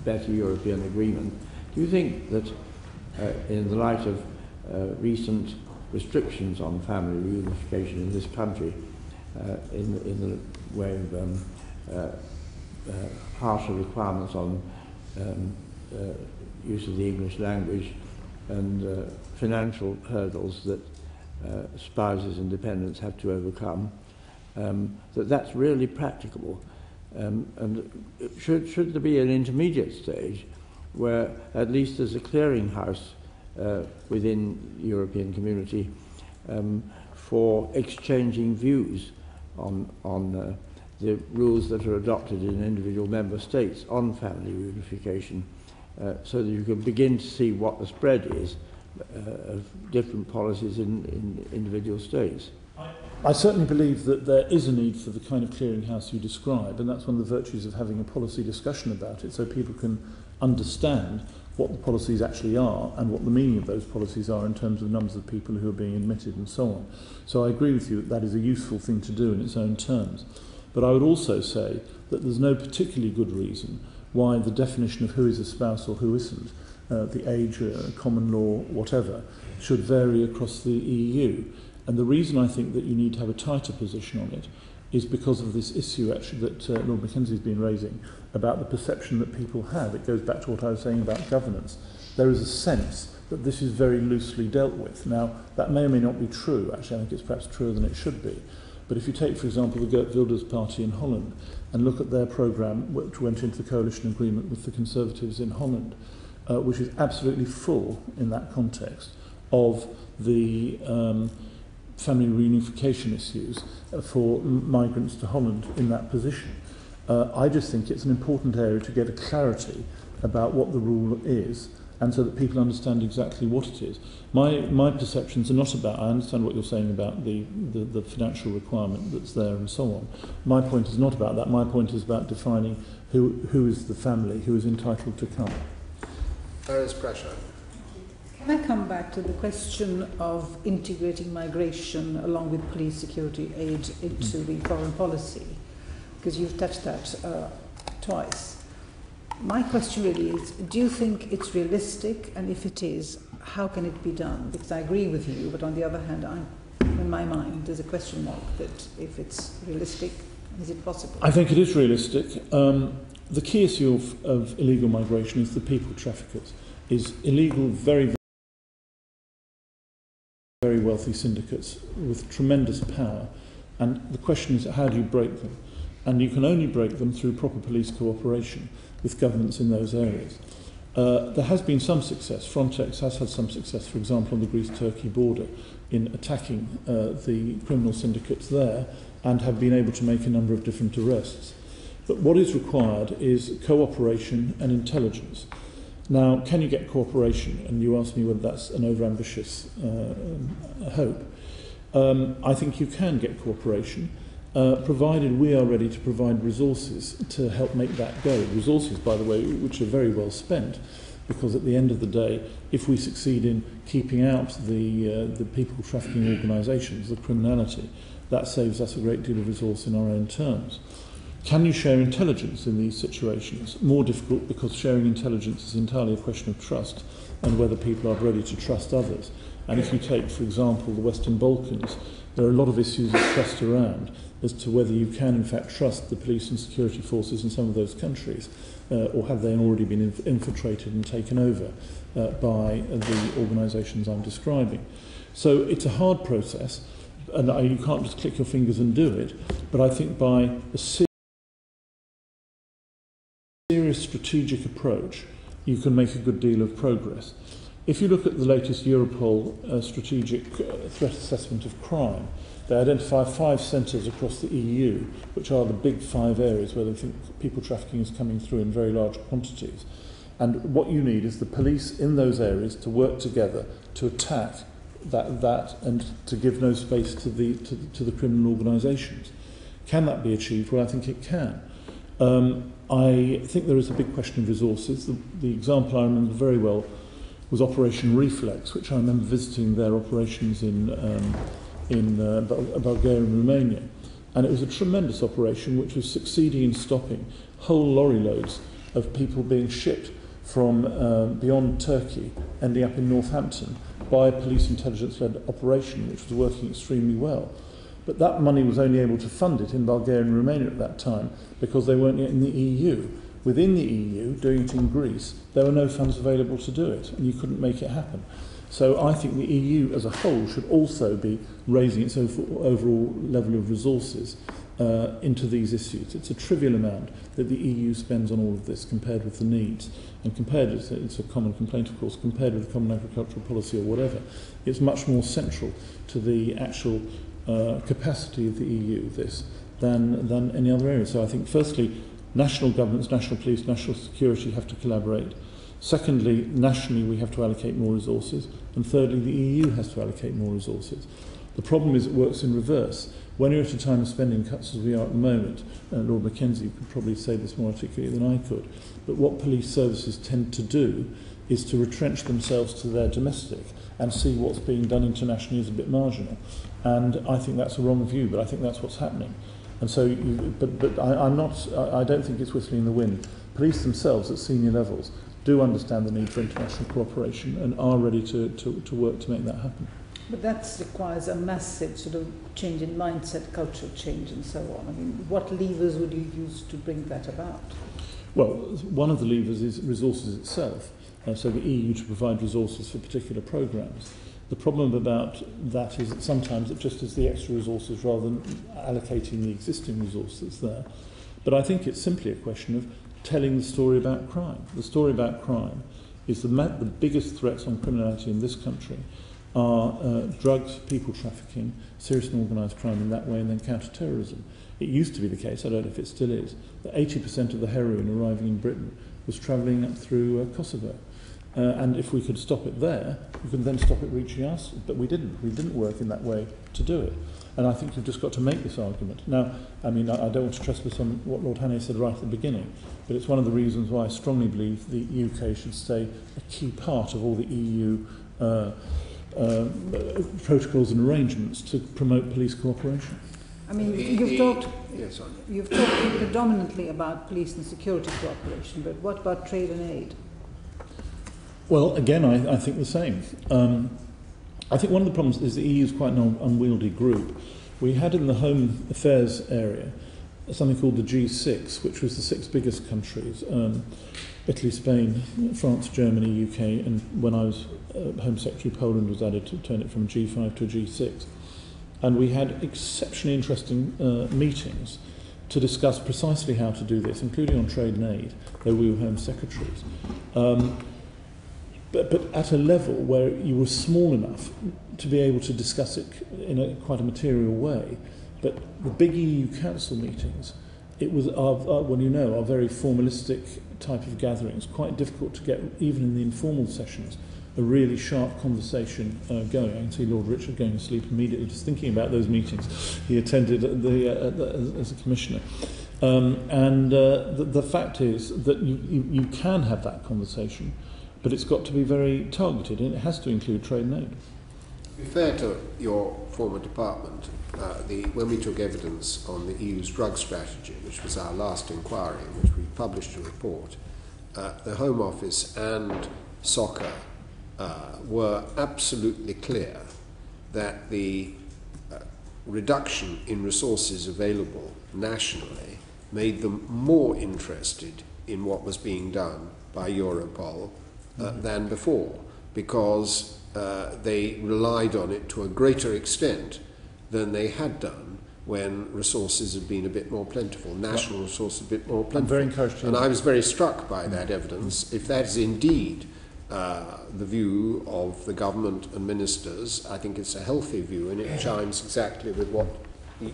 better European agreement. Do you think that in the light of recent restrictions on family reunification in this country, in the way of harsher requirements on use of the English language and financial hurdles that spouses and dependents have to overcome, that's really practicable? And should there be an intermediate stage where at least there's a clearinghouse within the European community for exchanging views on the rules that are adopted in individual member states on family reunification, so that you can begin to see what the spread is of different policies in individual states? I certainly believe that there is a need for the kind of clearinghouse you describe, and that's one of the virtues of having a policy discussion about it, so people can understand what the policies actually are and what the meaning of those policies are in terms of numbers of people who are being admitted and so on. So I agree with you that that is a useful thing to do in its own terms. But I would also say that there's no particularly good reason why the definition of who is a spouse or who isn't, the age, common law, whatever, should vary across the EU. And the reason I think that you need to have a tighter position on it is because of this issue actually that Lord Mackenzie's been raising about the perception that people have. It goes back to what I was saying about governance. There is a sense that this is very loosely dealt with. Now, that may or may not be true. Actually, I think it's perhaps truer than it should be. But if you take, for example, the Geert Wilders party in Holland and look at their programme, which went into the coalition agreement with the Conservatives in Holland, which is absolutely full in that context of the family reunification issues for migrants to Holland in that position. I just think it's an important area to get a clarity about what the rule is, and so that people understand exactly what it is. My perceptions are not about, I understand what you're saying about the financial requirement that's there and so on. My point is not about that. My point is about defining who is the family, who is entitled to come. There is pressure. Can I come back to the question of integrating migration along with police security aid into the foreign policy? Because you've touched that twice. My question really is, do you think it's realistic? And if it is, how can it be done? Because I agree with you, but on the other hand, in my mind, there's a question mark that if it's realistic, is it possible? I think it is realistic. The key issue of illegal migration is the people traffickers, is illegal, very, very wealthy syndicates with tremendous power. And the question is, how do you break them? And you can only break them through proper police cooperation with governments in those areas. There has been some success. Frontex has had some success, for example, on the Greece-Turkey border in attacking the criminal syndicates there and have been able to make a number of different arrests. But what is required is cooperation and intelligence. Now, can you get cooperation? And you asked me whether that's an overambitious hope. I think you can get cooperation, provided we are ready to provide resources to help make that go. Resources, by the way, which are very well spent, because at the end of the day, if we succeed in keeping out the people trafficking organisations, the criminality, that saves us a great deal of resource in our own terms. Can you share intelligence in these situations? More difficult, because sharing intelligence is entirely a question of trust and whether people are ready to trust others. And if you take, for example, the Western Balkans, there are a lot of issues of trust around as to whether you can in fact trust the police and security forces in some of those countries, or have they already been infiltrated and taken over by the organisations I'm describing. So it's a hard process, and you can't just click your fingers and do it, but I think by a serious strategic approach, you can make a good deal of progress. If you look at the latest Europol strategic threat assessment of crime, they identify 5 centres across the EU, which are the big 5 areas where they think people trafficking is coming through in very large quantities. And what you need is the police in those areas to work together to attack that and to give no space to the criminal organisations. Can that be achieved? Well, I think it can. I think there is a big question of resources. The example I remember very well was Operation Reflex, which I remember visiting their operations in Bulgaria and Romania. And it was a tremendous operation which was succeeding in stopping whole lorry loads of people being shipped from beyond Turkey, ending up in Northampton, by a police intelligence-led operation which was working extremely well. But that money was only able to fund it in Bulgaria and Romania at that time because they weren't yet in the EU. Within the EU, doing it in Greece, there were no funds available to do it, and you couldn't make it happen. So I think the EU as a whole should also be raising its overall level of resources into these issues. It's a trivial amount that the EU spends on all of this compared with the needs, and compared, it's a common complaint of course, compared with the common agricultural policy or whatever, it's much more central to the actual capacity of the EU, this, than any other area. So I think firstly, national governments, national police, national security have to collaborate. Secondly, nationally we have to allocate more resources. And thirdly, the EU has to allocate more resources. The problem is it works in reverse. When you're at a time of spending cuts as we are at the moment, Lord Mackenzie could probably say this more articulately than I could, but what police services tend to do is to retrench themselves to their domestic and see what's being done internationally as a bit marginal. And I think that's a wrong view, but I think that's what's happening. And so, I don't think it's whistling in the wind. Police themselves at senior levels do understand the need for international cooperation and are ready to work to make that happen. But that requires a massive sort of change in mindset, cultural change and so on. I mean, what levers would you use to bring that about? Well, one of the levers is resources itself. So the EU to provide resources for particular programmes. The problem about that is that sometimes it just is the extra resources rather than allocating the existing resources there. But I think it's simply a question of telling the story about crime. The story about crime is the biggest threats on criminality in this country are drugs, people trafficking, serious and organised crime in that way, and then counter-terrorism. It used to be the case, I don't know if it still is, that 80% of the heroin arriving in Britain was travelling up through Kosovo. And if we could stop it there, we could then stop it reaching us, but we didn't. We didn't work in that way to do it. And I think you've just got to make this argument. Now, I mean, I don't want to trespass on what Lord Hannay said right at the beginning, but it's one of the reasons why I strongly believe the UK should stay a key part of all the EU protocols and arrangements to promote police cooperation. I mean, you've talked predominantly about police and security cooperation, but what about trade and aid? Well, again, I think the same. I think one of the problems is the EU is quite an unwieldy group. We had in the Home Affairs area something called the G6, which was the 6 biggest countries, Italy, Spain, France, Germany, UK, and when I was Home Secretary, Poland was added to turn it from a G5 to a G6. And we had exceptionally interesting meetings to discuss precisely how to do this, including on trade and aid, though we were Home Secretaries. But at a level where you were small enough to be able to discuss it in quite a material way. But the big EU Council meetings, it was are very formalistic type of gatherings, quite difficult to get, even in the informal sessions, a really sharp conversation going. I can see Lord Richard going to sleep immediately just thinking about those meetings he attended as a commissioner. The fact is that you can have that conversation, but it's got to be very targeted, and it has to include trade and aid. To be fair to your former department, when we took evidence on the EU's drug strategy, which was our last inquiry, in which we published a report, the Home Office and SOCA were absolutely clear that the reduction in resources available nationally made them more interested in what was being done by Europol than before, because they relied on it to a greater extent than they had done when resources had been a bit more plentiful, national resources a bit more plentiful. I'm very encouraged. And I was very struck by that evidence. If that is indeed the view of the government and ministers, I think it's a healthy view, and it chimes exactly with what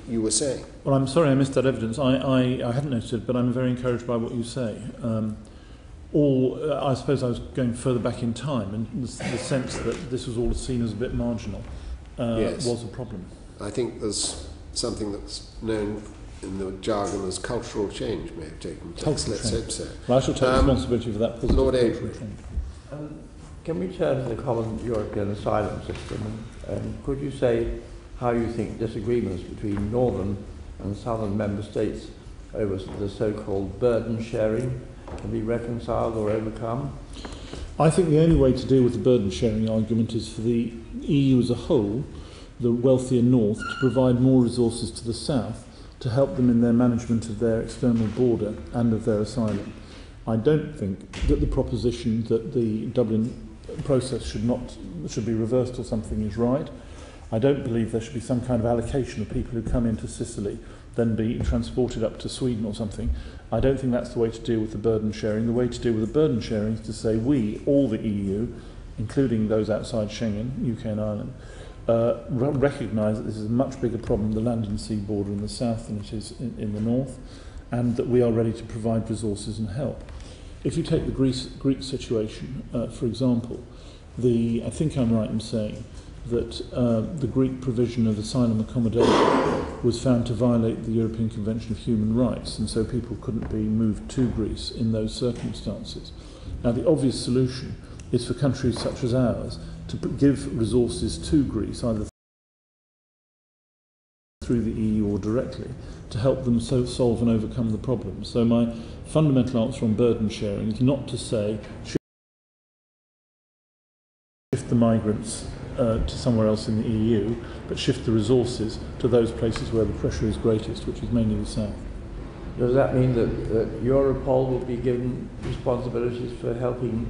you were saying. Well, I'm sorry I missed that evidence. I hadn't noticed it, but I'm very encouraged by what you say. I suppose I was going further back in time, and the sense that this was all seen as a bit marginal was a problem. I think there's something that's known in the jargon as cultural change may have taken place. Let's hope so. Well, I shall take responsibility for that positive Lord cultural Avery. change. Can we turn to the common European asylum system? Could you say how you think disagreements between northern and southern member states over the so-called burden sharing can be reconciled or overcome? I think the only way to deal with the burden sharing argument is for the EU as a whole, the wealthier north, to provide more resources to the south to help them in their management of their external border and of their asylum. I don't think that the proposition that the Dublin process should be reversed or something is right. I don't believe there should be some kind of allocation of people who come into Sicily then be transported up to Sweden or something. I don't think that's the way to deal with the burden sharing. The way to deal with the burden sharing is to say we, all the EU, including those outside Schengen, UK and Ireland, recognise that this is a much bigger problem, the land and sea border in the south than it is in the north, and that we are ready to provide resources and help. If you take the Greek situation, for example, I think I'm right in saying that the Greek provision of asylum accommodation was found to violate the European Convention of Human Rights, and so people couldn't be moved to Greece in those circumstances. Now, the obvious solution is for countries such as ours to give resources to Greece, either through the EU or directly, to help them solve and overcome the problem. So my fundamental answer on burden sharing is not to say shift the migrants to somewhere else in the EU, but shift the resources to those places where the pressure is greatest, which is mainly the south. Does that mean that Europol will be given responsibilities for helping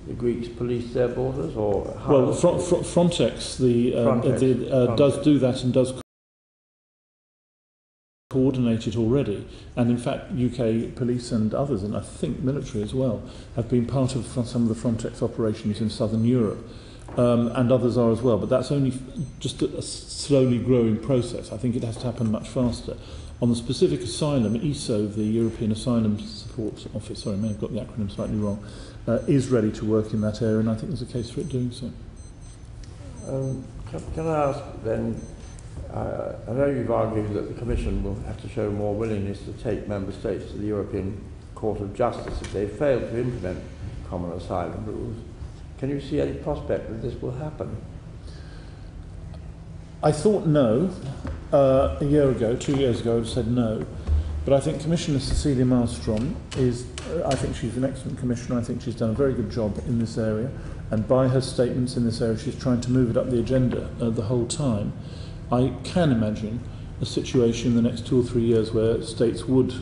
the Greeks police their borders, or how? Well, Frontex, does do that and does coordinate it already, and in fact UK police and others, and I think military as well, have been part of some of the Frontex operations in southern Europe, and others are as well, but that's only just a slowly growing process. I think it has to happen much faster. On the specific asylum, ESO, the European Asylum Support Office, sorry, I may have got the acronym slightly wrong, is ready to work in that area, and I think there's a case for it doing so. Can I ask then, I know you've argued that the Commission will have to show more willingness to take Member States to the European Court of Justice if they fail to implement common asylum rules. Can you see any prospect that this will happen? I thought no. A year ago, 2 years ago, I said no. But I think Commissioner Cecilia Malmström I think she's an excellent commissioner. I think she's done a very good job in this area. And by her statements in this area, she's trying to move it up the agenda the whole time. I can imagine a situation in the next 2 or 3 years where states would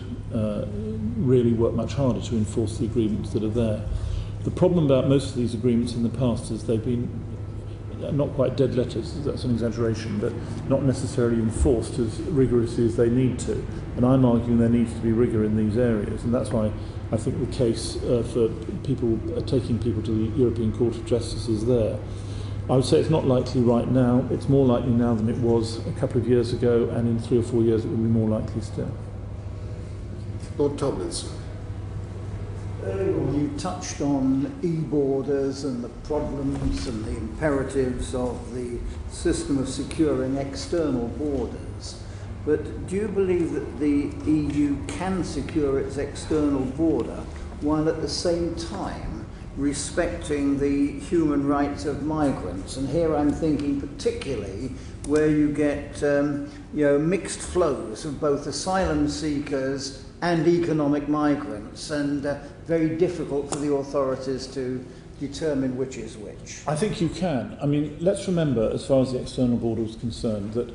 really work much harder to enforce the agreements that are there. The problem about most of these agreements in the past is they've been not quite dead letters, that's an exaggeration, but not necessarily enforced as rigorously as they need to. And I'm arguing there needs to be rigour in these areas, and that's why I think the case for people taking people to the European Court of Justice is there. I would say it's not likely right now. It's more likely now than it was a couple of years ago, and in 3 or 4 years it will be more likely still. Lord Tomlinson. Earlier on you touched on e-borders and the problems and the imperatives of the system of securing external borders. But do you believe that the EU can secure its external border while at the same time respecting the human rights of migrants? And here I'm thinking particularly where you get mixed flows of both asylum seekers and economic migrants, and very difficult for the authorities to determine which is which. I think you can. I mean, let's remember, as far as the external border is concerned, that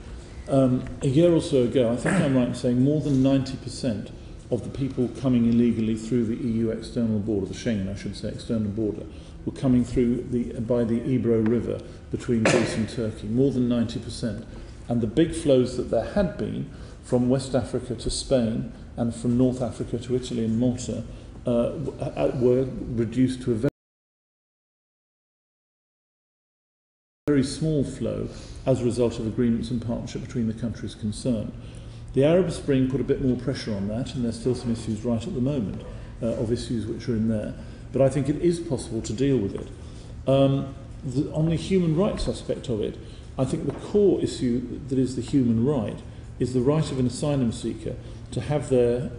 a year or so ago, I think I'm right in saying more than 90% of the people coming illegally through the EU external border, the Schengen, I should say, external border, were coming through by the Ebro River between Greece and Turkey, more than 90%. And the big flows that there had been from West Africa to Spain and from North Africa to Italy and Malta were reduced to a very small flow as a result of agreements and partnership between the countries concerned. The Arab Spring put a bit more pressure on that, and there's still some issues right at the moment of issues which are in there. But I think it is possible to deal with it. On the human rights aspect of it, I think the core issue that is the human right is the right of an asylum seeker to have their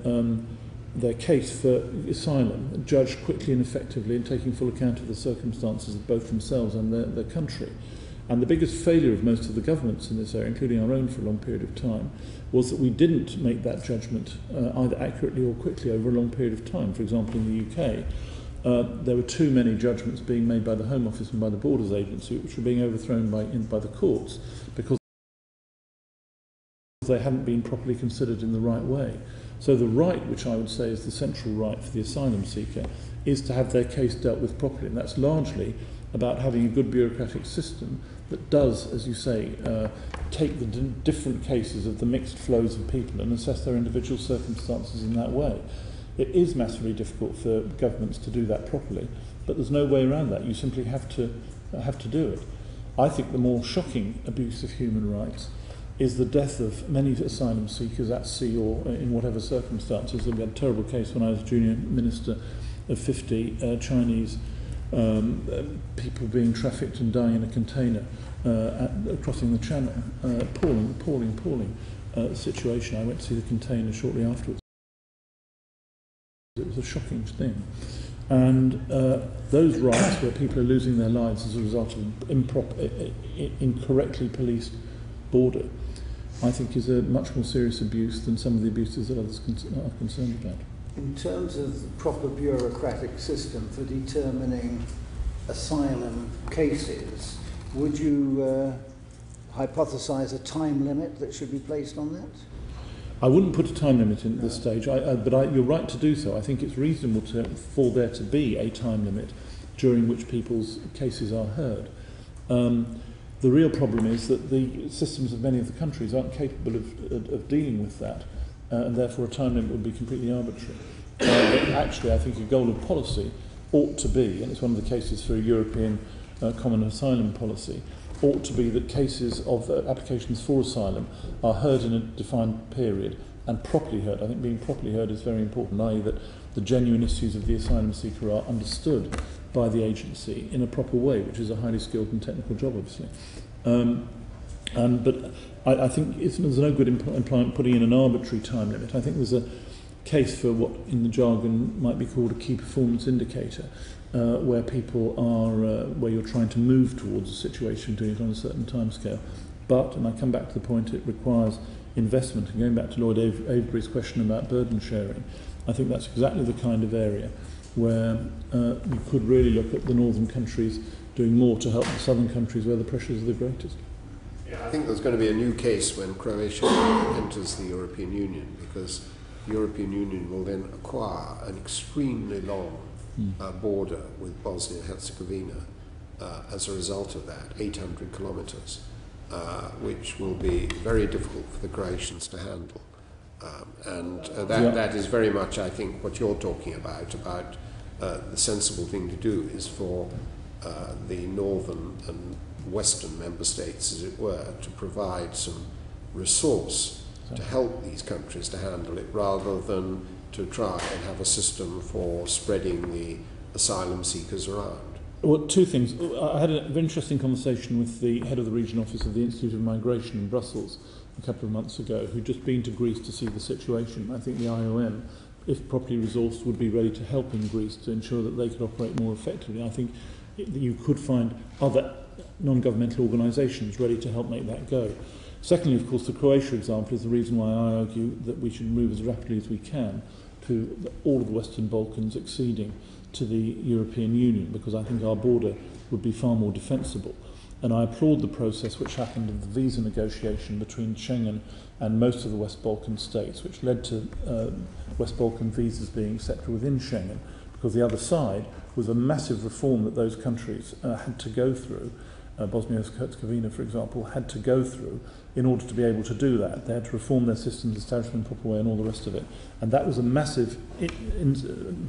case for asylum judged quickly and effectively and taking full account of the circumstances of both themselves and their country. And the biggest failure of most of the governments in this area, including our own for a long period of time, was that we didn't make that judgment either accurately or quickly over a long period of time. For example, in the UK, there were too many judgments being made by the Home Office and by the Borders Agency, which were being overthrown by the courts because they hadn't been properly considered in the right way. So the right, which I would say is the central right for the asylum seeker, is to have their case dealt with properly. And that's largely about having a good bureaucratic system that does, as you say, take the different cases of the mixed flows of people and assess their individual circumstances in that way. It is massively difficult for governments to do that properly, but there's no way around that. You simply have to do it. I think the more shocking abuse of human rights is the death of many asylum seekers at sea or in whatever circumstances. We had a terrible case when I was junior minister of 50 Chinese people being trafficked and dying in a container crossing the channel. Appalling situation. I went to see the container shortly afterwards. It was a shocking thing. And those rights where people are losing their lives as a result of incorrectly policed border, I think is a much more serious abuse than some of the abuses that others are concerned about. In terms of the proper bureaucratic system for determining asylum cases, would you hypothesise a time limit that should be placed on that? I wouldn't put a time limit in at this stage, but you're right to do so. I think it's reasonable for there to be a time limit during which people's cases are heard. The real problem is that the systems of many of the countries aren't capable of dealing with that, and therefore a time limit would be completely arbitrary. But actually, I think a goal of policy ought to be, and it's one of the cases for a European common asylum policy, ought to be that cases of applications for asylum are heard in a defined period and properly heard. I think being properly heard is very important, i.e. that the genuine issues of the asylum seeker are understood by the agency in a proper way, which is a highly skilled and technical job, obviously. But I think there's no good in putting in an arbitrary time limit. I think there's a case for what in the jargon might be called a key performance indicator, where people are, where you're trying to move towards a situation doing it on a certain timescale. But, and I come back to the point, it requires investment. And going back to Lord Avebury's question about burden sharing, I think that's exactly the kind of area where you could really look at the northern countries doing more to help the southern countries where the pressures are the greatest. Yeah, I think there's going to be a new case when Croatia enters the European Union, because the European Union will then acquire an extremely long border with Bosnia-Herzegovina as a result of that, 800 kilometers, which will be very difficult for the Croatians to handle. That is very much, I think, what you're talking about the sensible thing to do is for the northern and western member states, as it were, to provide some resource to help these countries to handle it, rather than to try and have a system for spreading the asylum seekers around. Well, two things. I had an interesting conversation with the head of the region office of the Institute of Migration in Brussels a couple of months ago, who'd just been to Greece to see the situation. I think the IOM, if properly resourced, would be ready to help in Greece to ensure that they could operate more effectively. I think that you could find other non-governmental organisations ready to help make that go. Secondly, of course, the Croatia example is the reason why I argue that we should move as rapidly as we can to all of the Western Balkans acceding to the European Union, because I think our border would be far more defensible. And I applaud the process which happened in the visa negotiation between Schengen and most of the West Balkan states, which led to West Balkan visas being accepted within Schengen, because the other side was a massive reform that those countries had to go through. Bosnia-Herzegovina, for example, had to go through in order to be able to do that. They had to reform their systems, establish them in a proper way, and all the rest of it. And that was a massive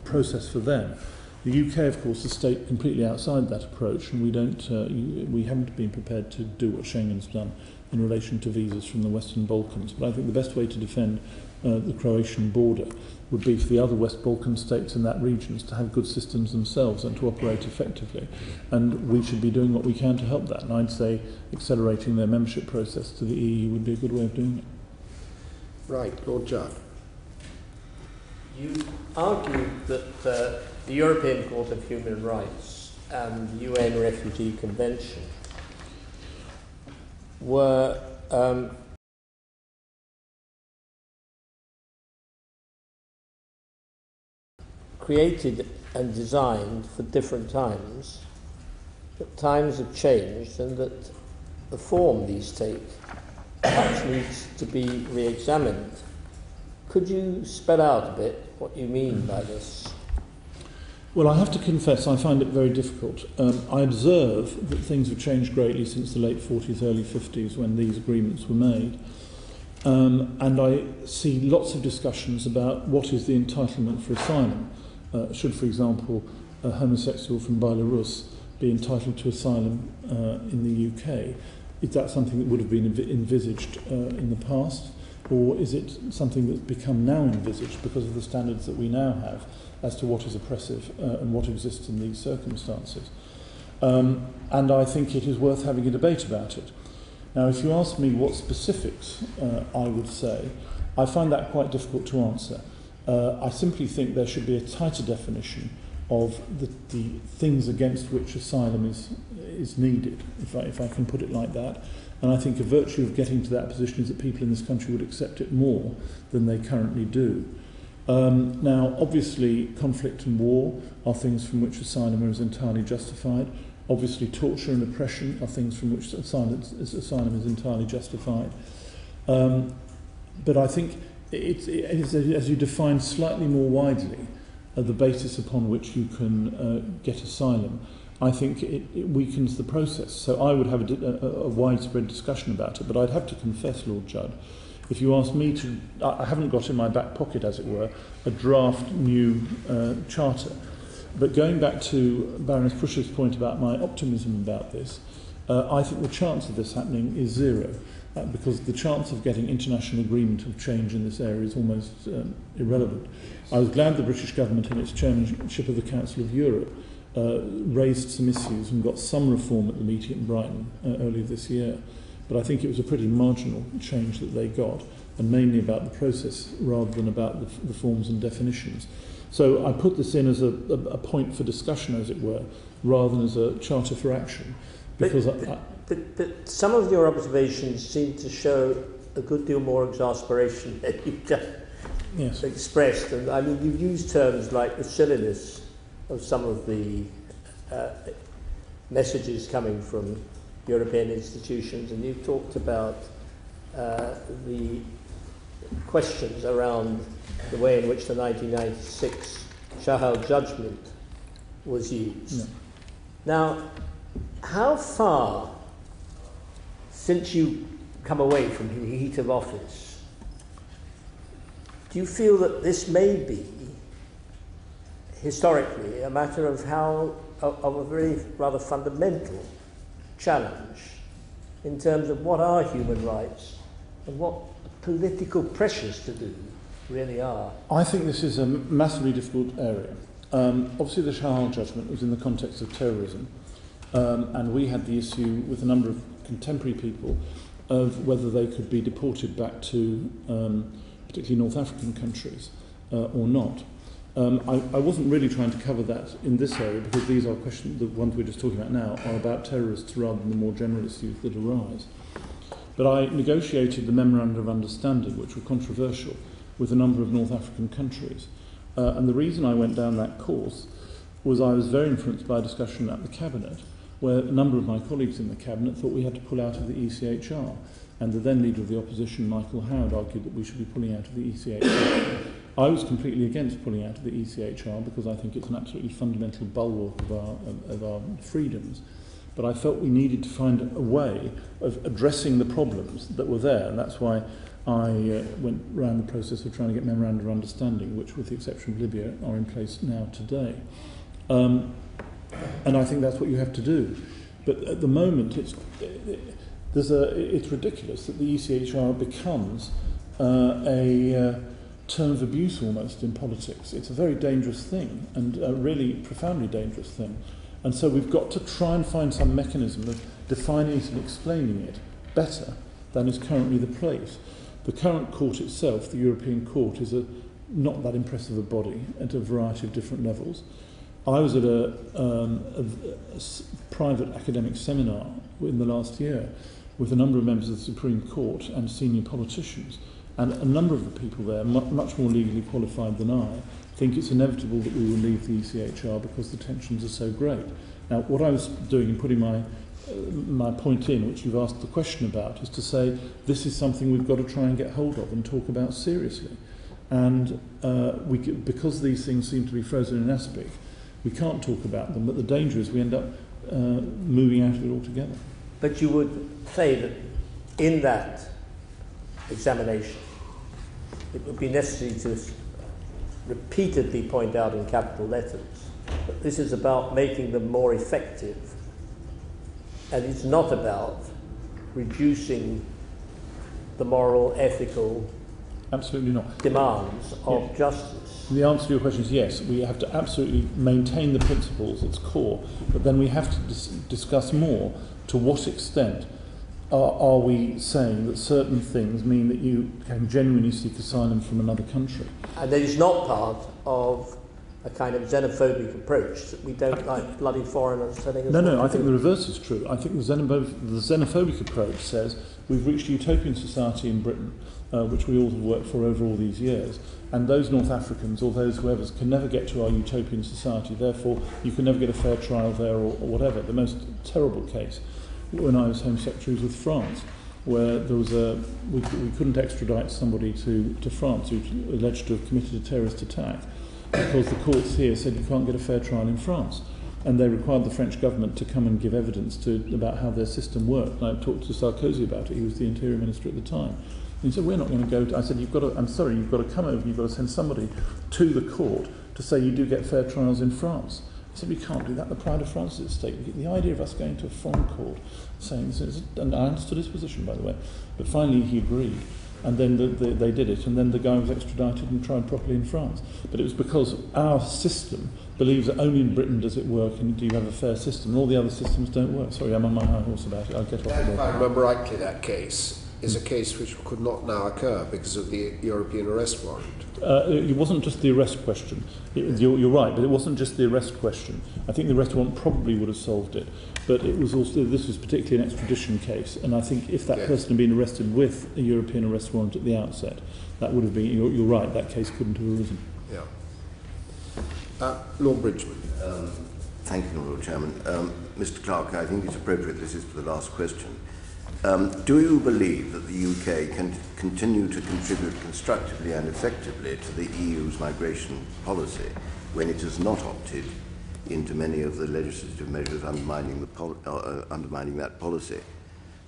process for them. The UK, of course, is stayed completely outside that approach, and we haven't been prepared to do what Schengen's done in relation to visas from the Western Balkans. But I think the best way to defend the Croatian border would be for the other West Balkan states in that region to have good systems themselves and to operate effectively. And we should be doing what we can to help that. And I'd say accelerating their membership process to the EU would be a good way of doing it. Right, Lord Judd. You argued that the European Court of Human Rights and the UN Refugee Convention were created and designed for different times, that times have changed and that the form these take perhaps needs to be re-examined. Could you spell out a bit what you mean by this? Well, I have to confess I find it very difficult. I observe that things have changed greatly since the late 40s, early 50s when these agreements were made. And I see lots of discussions about what is the entitlement for asylum. Should, for example, a homosexual from Belarus be entitled to asylum in the UK? Is that something that would have been envisaged in the past? Or is it something that's become now envisaged because of the standards that we now have as to what is oppressive and what exists in these circumstances? And I think it is worth having a debate about it. Now, if you ask me what specifics I would say, I find that quite difficult to answer. I simply think there should be a tighter definition of the things against which asylum is needed, if I can put it like that. And I think a virtue of getting to that position is that people in this country would accept it more than they currently do. Now, obviously, conflict and war are things from which asylum is entirely justified. Obviously, torture and oppression are things from which asylum is entirely justified. But I think it is, as you define slightly more widely, the basis upon which you can get asylum, I think it weakens the process. So I would have a widespread discussion about it, but I'd have to confess, Lord Judd, if you ask me to, I haven't got in my back pocket, as it were, a draft new charter. But going back to Baroness Pusher's point about my optimism about this, I think the chance of this happening is zero, because the chance of getting international agreement of change in this area is almost irrelevant. I was glad the British government in its chairmanship of the Council of Europe raised some issues and got some reform at the meeting in Brighton earlier this year. But I think it was a pretty marginal change that they got, and mainly about the process rather than about the forms and definitions. So I put this in as a point for discussion, as it were, rather than as a charter for action. Because but some of your observations seem to show a good deal more exasperation than you just expressed. And I mean, you've used terms like the silliness of some of the messages coming from European institutions, and you've talked about the questions around the way in which the 1996 Shahal judgment was used. Yeah. Now, how far, since you come away from the heat of office, do you feel that this may be, historically, a matter of a very rather fundamental challenge in terms of what are human rights and what political pressures to do really are? I think this is a massively difficult area. Obviously the Shahal judgment was in the context of terrorism, and we had the issue with a number of contemporary people of whether they could be deported back to particularly North African countries or not. I wasn't really trying to cover that in this area, because these are questions, the ones we're just talking about now, are about terrorists rather than the more general issues that arise. But I negotiated the Memorandum of Understanding, which were controversial, with a number of North African countries. And the reason I went down that course was I was very influenced by a discussion at the Cabinet, where a number of my colleagues in the Cabinet thought we had to pull out of the ECHR. And the then leader of the opposition, Michael Howard, argued that we should be pulling out of the ECHR. I was completely against pulling out of the ECHR because I think it's an absolutely fundamental bulwark of our freedoms. But I felt we needed to find a way of addressing the problems that were there, and that's why I went around the process of trying to get Memorandum of Understanding, which, with the exception of Libya, are in place now today. And I think that's what you have to do. But at the moment, it's ridiculous that the ECHR becomes a term of abuse almost in politics. It's a very dangerous thing, and a really profoundly dangerous thing. And so we've got to try and find some mechanism of defining it and explaining it better than is currently the place. The current court itself, the European Court, is not that impressive a body at a variety of different levels. I was at a private academic seminar in the last year with a number of members of the Supreme Court and senior politicians, and a number of the people there, much more legally qualified than I, think it's inevitable that we will leave the ECHR because the tensions are so great. Now, what I was doing in putting my point in, which you've asked the question about, is to say this is something we've got to try and get hold of and talk about seriously. And because these things seem to be frozen in aspic, we can't talk about them, but the danger is we end up moving out of it altogether. But you would say that in that examination, it would be necessary to repeatedly point out in capital letters that this is about making them more effective, and it's not about reducing the moral, ethical Absolutely not. demands of justice. The answer to your question is yes. We have to absolutely maintain the principles, its core, but then we have to discuss more to what extent are we saying that certain things mean that you can genuinely seek asylum from another country. And that is not part of a kind of xenophobic approach, that we don't like bloody foreigners telling us. No, I think the reverse is true. I think the xenophobic approach says we've reached a utopian society in Britain, which we all have worked for over all these years, and those North Africans or those whoever's can never get to our utopian society, therefore you can never get a fair trial there or whatever. The most terrible case when I was Home Secretary was with France, where there was we couldn't extradite somebody to France who alleged to have committed a terrorist attack, because the courts here said you can't get a fair trial in France. And they required the French government to come and give evidence about how their system worked. And I talked to Sarkozy about it. He was the Interior Minister at the time. And he said, we're not going to go to... I said, you've got to come over and you've got to send somebody to the court to say you do get fair trials in France. He said, we can't do that. The pride of France is at stake. The idea of us going to a foreign court saying this, and I understood his position, by the way, but finally he agreed. And then they did it, and then the guy was extradited and tried properly in France. But it was because our system believes that only in Britain does it work and do you have a fair system, and all the other systems don't work. Sorry, I'm on my high horse about it. I'll get off it. If I remember rightly, that case is a case which could not now occur because of the European arrest warrant. It wasn't just the arrest question. You're right, but it wasn't just the arrest question. I think the arrest warrant probably would have solved it, but it was also, this was particularly an extradition case, and I think if that person had been arrested with a European arrest warrant at the outset, that would have been, you're right, that case couldn't have arisen. Yeah. Lord Bridgman. Thank you, Lord Chairman. Mr. Clarke, I think it's appropriate this is for the last question. Do you believe that the UK can continue to contribute constructively and effectively to the EU's migration policy when it has not opted into many of the legislative measures undermining that policy?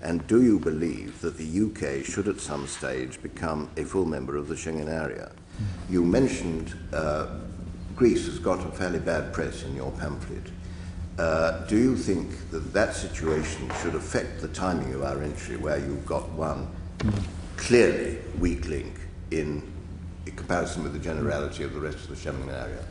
And do you believe that the UK should at some stage become a full member of the Schengen area? You mentioned Greece has got a fairly bad press in your pamphlet. Do you think that situation should affect the timing of our entry, where you've got one clearly weak link in comparison with the generality of the rest of the Schengen area?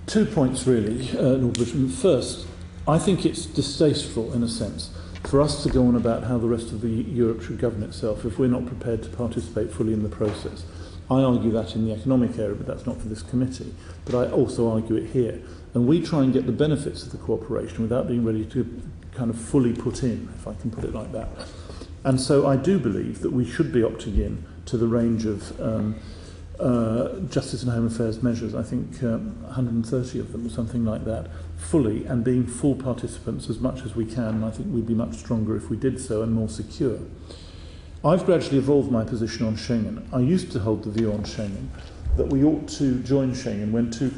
2 points really, Lord Bridgman. First, I think it's distasteful, in a sense, for us to go on about how the rest of Europe should govern itself if we're not prepared to participate fully in the process. I argue that in the economic area, but that's not for this committee. But I also argue it here. And we try and get the benefits of the cooperation without being ready to kind of fully put in, if I can put it like that. And so I do believe that we should be opting in to the range of justice and home affairs measures, I think 130 of them or something like that, fully, and being full participants as much as we can. And I think we'd be much stronger if we did so and more secure. I've gradually evolved my position on Schengen. I used to hold the view on Schengen that we ought to join Schengen when two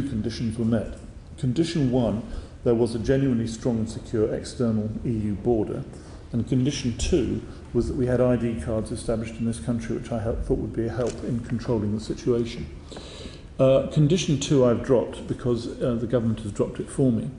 conditions were met. Condition one, there was a genuinely strong and secure external EU border. And condition two was that we had ID cards established in this country, which I thought would be a help in controlling the situation. Condition two I've dropped because the government has dropped it for me.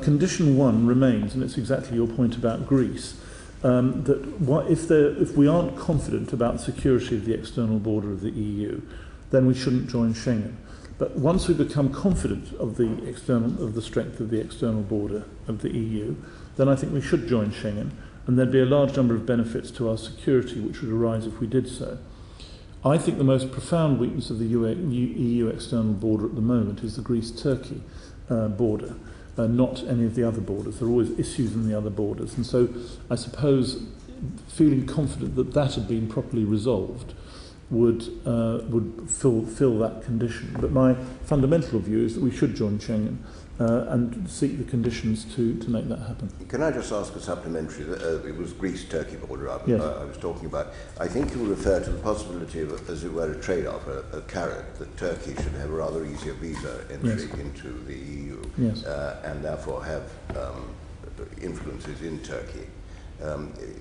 Condition one remains, and it's exactly your point about Greece, that if we aren't confident about the security of the external border of the EU, then we shouldn't join Schengen. But once we become confident of the strength of the external border of the EU, then I think we should join Schengen, and there'd be a large number of benefits to our security which would arise if we did so. I think the most profound weakness of the EU external border at the moment is the Greece-Turkey border. Not any of the other borders. There are always issues in the other borders. And so I suppose feeling confident that that had been properly resolved would fill that condition. But my fundamental view is that we should join Schengen and seek the conditions to make that happen. Can I just ask a supplementary? It was Greece-Turkey border I was talking about. I think you refer to the possibility of, as it were, a trade-off, a carrot, that Turkey should have a rather easier visa entry into the EU, and therefore have influences in Turkey.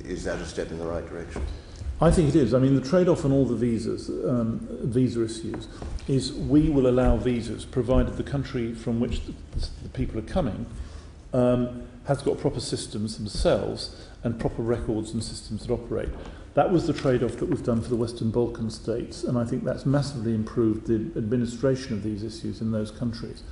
Is that a step in the right direction? I think it is. I mean, the trade-off on all the visa issues, is we will allow visas provided the country from which the people are coming has got proper systems themselves and proper records and systems that operate. That was the trade-off that was done for the Western Balkan states, and I think that's massively improved the administration of these issues in those countries.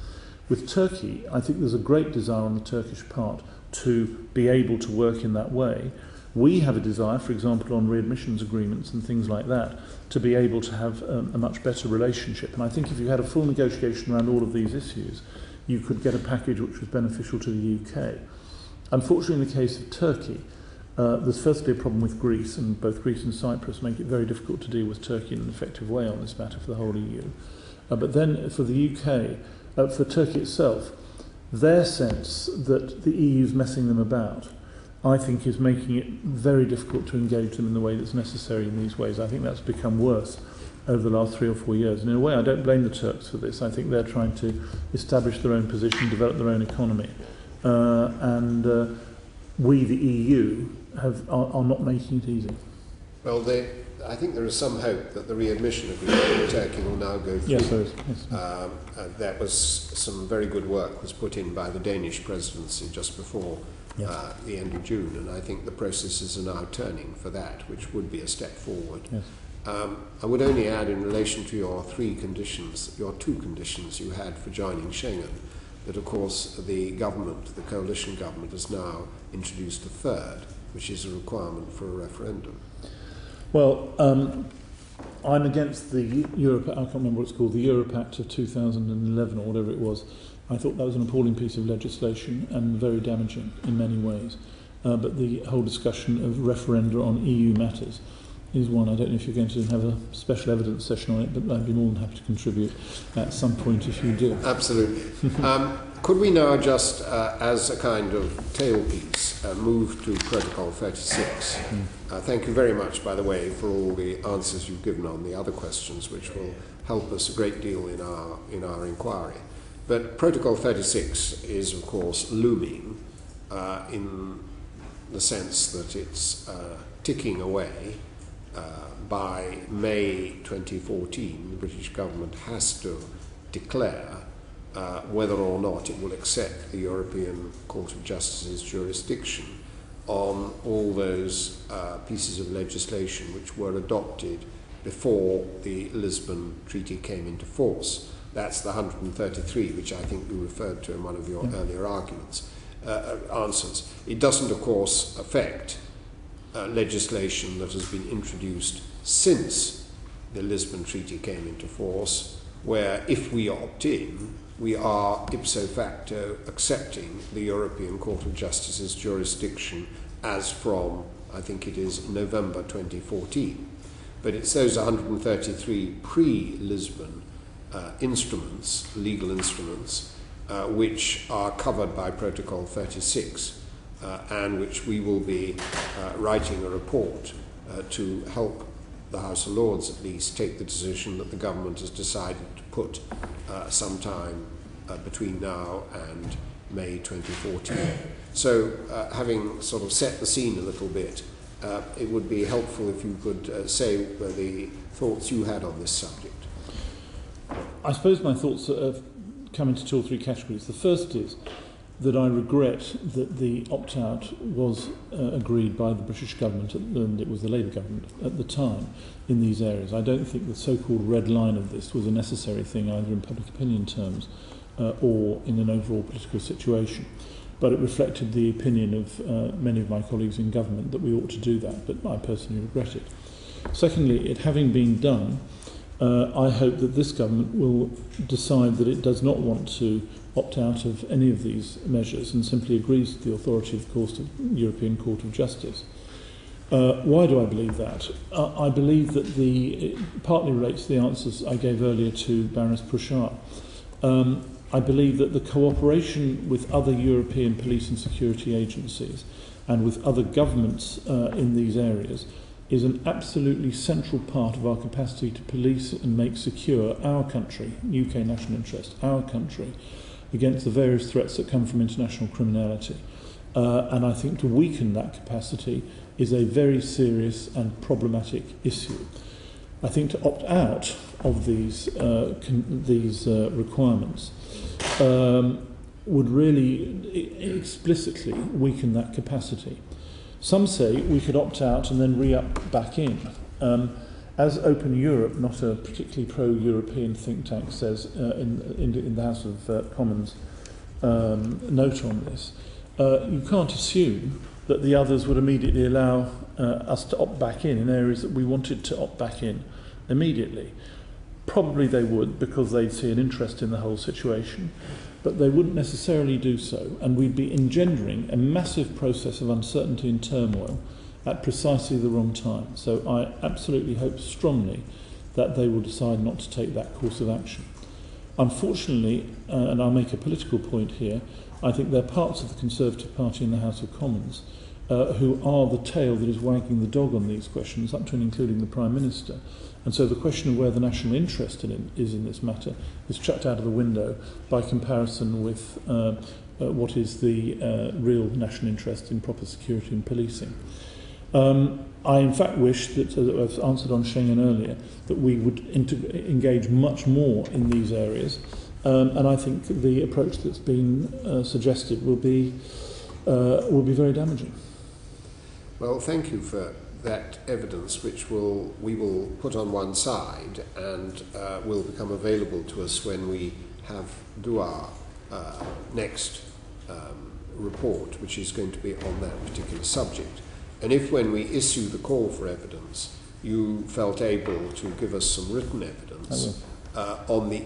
With Turkey, I think there's a great desire on the Turkish part to be able to work in that way. We have a desire, for example, on readmissions agreements and things like that, to be able to have a much better relationship. And I think if you had a full negotiation around all of these issues, you could get a package which was beneficial to the UK. Unfortunately, in the case of Turkey, there's firstly a problem with Greece, and both Greece and Cyprus make it very difficult to deal with Turkey in an effective way on this matter for the whole EU. But then for the UK, for Turkey itself, their sense that the EU's messing them about, I think, is making it very difficult to engage them in the way that's necessary in these ways. I think that's become worse over the last 3 or 4 years. And in a way, I don't blame the Turks for this. I think they're trying to establish their own position, develop their own economy. And we, the EU, are not making it easy. Well, I think there is some hope that the readmission agreement with Turkey will now go through. Yes, there is. Yes. That was some very good work was put in by the Danish presidency just before the end of June, and I think the processes are now turning for that, which would be a step forward. Yes. I would only add, in relation to your two conditions you had for joining Schengen, that of course the coalition government, has now introduced a third, which is a requirement for a referendum. Well, I'm against the I can't remember what it's called, the Europe Act of 2011 or whatever it was. I thought that was an appalling piece of legislation and very damaging in many ways. But the whole discussion of referenda on EU matters is one. I don't know if you're going to have a special evidence session on it, but I'd be more than happy to contribute at some point if you do. Absolutely. Could we now just, as a kind of tailpiece, move to Protocol 36? Thank you very much, by the way, for all the answers you've given on the other questions, which will help us a great deal in our inquiry. But Protocol 36 is, of course, looming in the sense that it's ticking away. By May 2014, the British government has to declare whether or not it will accept the European Court of Justice's jurisdiction on all those pieces of legislation which were adopted before the Lisbon Treaty came into force. That's the 133, which I think you referred to in one of your earlier answers. It doesn't, of course, affect legislation that has been introduced since the Lisbon Treaty came into force, where if we opt in, we are ipso facto accepting the European Court of Justice's jurisdiction as from, I think it is, November 2014. But it's those 133 pre-Lisbon instruments, legal instruments, which are covered by Protocol 36, and which we will be writing a report to help the House of Lords at least take the decision that the government has decided to put sometime between now and May 2014. So having sort of set the scene a little bit, it would be helpful if you could say the thoughts you had on this subject. I suppose my thoughts come into 2 or 3 categories. The first is that I regret that the opt-out was agreed by the British government, and it was the Labour government at the time, in these areas. I don't think the so-called red line of this was a necessary thing, either in public opinion terms or in an overall political situation. But it reflected the opinion of many of my colleagues in government that we ought to do that, but I personally regret it. Secondly, it having been done, I hope that this government will decide that it does not want to opt out of any of these measures and simply agrees with the authority of the European Court of Justice. Why do I believe that? I believe that it partly relates to the answers I gave earlier to Baroness Pruchard. I believe that the cooperation with other European police and security agencies and with other governments in these areas is an absolutely central part of our capacity to police and make secure our country, UK national interest, our country, against the various threats that come from international criminality. And I think to weaken that capacity is a very serious and problematic issue. I think to opt out of these requirements would really explicitly weaken that capacity. Some say we could opt out and then re-up back in. As Open Europe, not a particularly pro-European think tank, says in the House of Commons note on this, you can't assume that the others would immediately allow us to opt back in areas that we wanted to opt back in immediately. Probably they would, because they'd see an interest in the whole situation, but they wouldn't necessarily do so, and we'd be engendering a massive process of uncertainty and turmoil at precisely the wrong time. So I absolutely hope strongly that they will decide not to take that course of action. Unfortunately, and I'll make a political point here, I think there are parts of the Conservative Party in the House of Commons who are the tail that is wagging the dog on these questions, up to and including the Prime Minister. And so the question of where the national interest is in this matter is chucked out of the window by comparison with what is the real national interest in proper security and policing. I in fact wish that, as I've answered on Schengen earlier, that we would engage much more in these areas. And I think the approach that's been suggested will be very damaging. Well, thank you for that evidence, which we will put on one side and will become available to us when we do our next report, which is going to be on that particular subject. And if when we issue the call for evidence, you felt able to give us some written evidence on the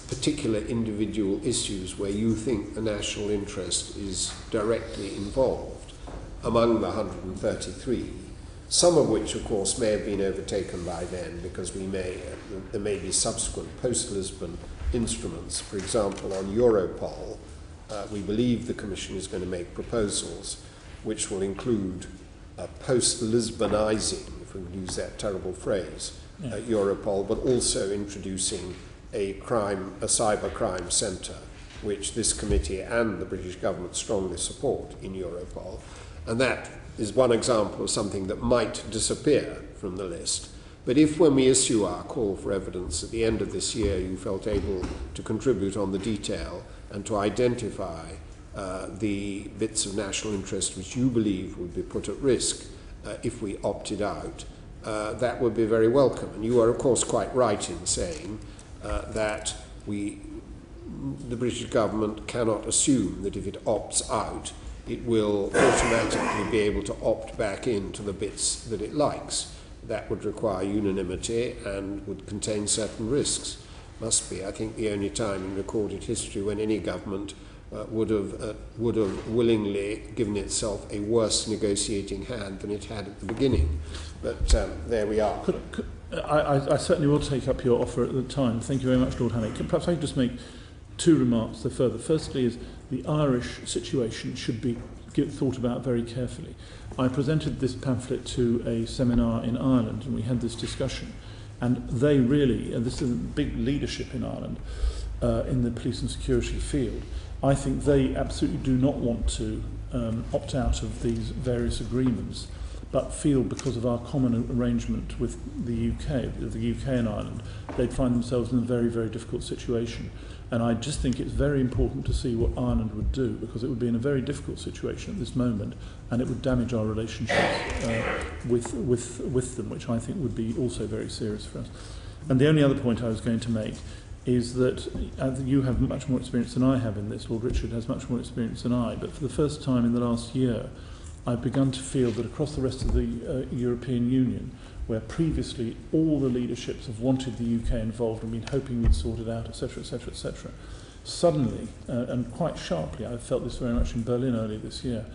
particular individual issues where you think the national interest is directly involved, among the 133, some of which, of course, may have been overtaken by then because there may be subsequent post-Lisbon instruments. For example, on Europol, we believe the Commission is going to make proposals which will include post-Lisbonizing, if we can use that terrible phrase, Europol, but also introducing a cybercrime centre, which this committee and the British government strongly support in Europol. And that is one example of something that might disappear from the list. But if when we issue our call for evidence at the end of this year you felt able to contribute on the detail and to identify the bits of national interest which you believe would be put at risk if we opted out, that would be very welcome. And you are, of course, quite right in saying that the British government cannot assume that if it opts out, it will automatically be able to opt back into the bits that it likes. That would require unanimity and would contain certain risks. Must be, I think, the only time in recorded history when any government would have willingly given itself a worse negotiating hand than it had at the beginning. But there we are. I certainly will take up your offer at the time. Thank you very much, Lord Hanley. Perhaps I could just make two remarks further. Firstly is the Irish situation should be thought about very carefully. I presented this pamphlet to a seminar in Ireland and we had this discussion, and they really, and this is big leadership in Ireland in the police and security field, I think they absolutely do not want to opt out of these various agreements, but feel because of our common arrangement with the UK and Ireland, they'd find themselves in a very, very difficult situation. And I just think it's very important to see what Ireland would do, because it would be in a very difficult situation at this moment, and it would damage our relationships with them, which I think would be also very serious for us. And the only other point I was going to make is that you have much more experience than I have in this. Lord Richard has much more experience than I, but for the first time in the last year, I've begun to feel that across the rest of the European Union, where previously all the leaderships have wanted the UK involved and been hoping we'd sort it out, etc., etc., etc., suddenly, and quite sharply, I felt this very much in Berlin earlier this year,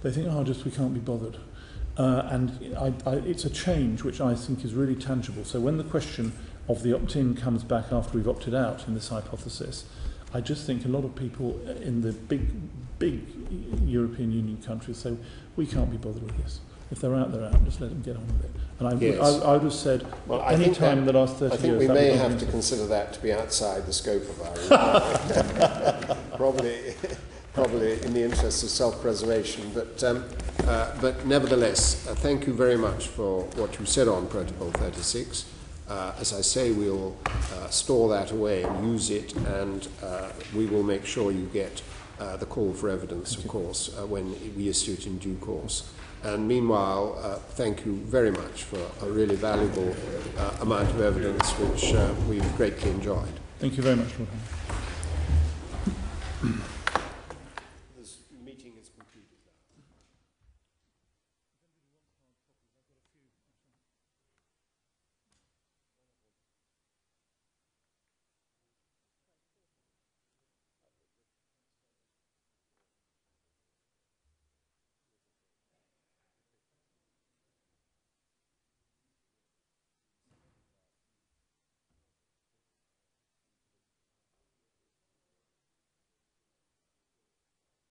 they think, we can't be bothered. And it's a change which I think is really tangible. So when the question of the opt-in comes back after we've opted out in this hypothesis, I just think a lot of people in the big European Union countries say, we can't be bothered with this. If they're out, they're out. Just let them get on with it. And I would have said, any time in the last 30 years... I think we may have to consider that to be outside the scope of our probably in the interest of self-preservation. But nevertheless, thank you very much for what you said on Protocol 36. As I say, we'll store that away and use it, and we will make sure you get the call for evidence, of course, when we issue it in due course. And meanwhile, thank you very much for a really valuable amount of evidence, which we've greatly enjoyed. Thank you very much, Lord Hanley.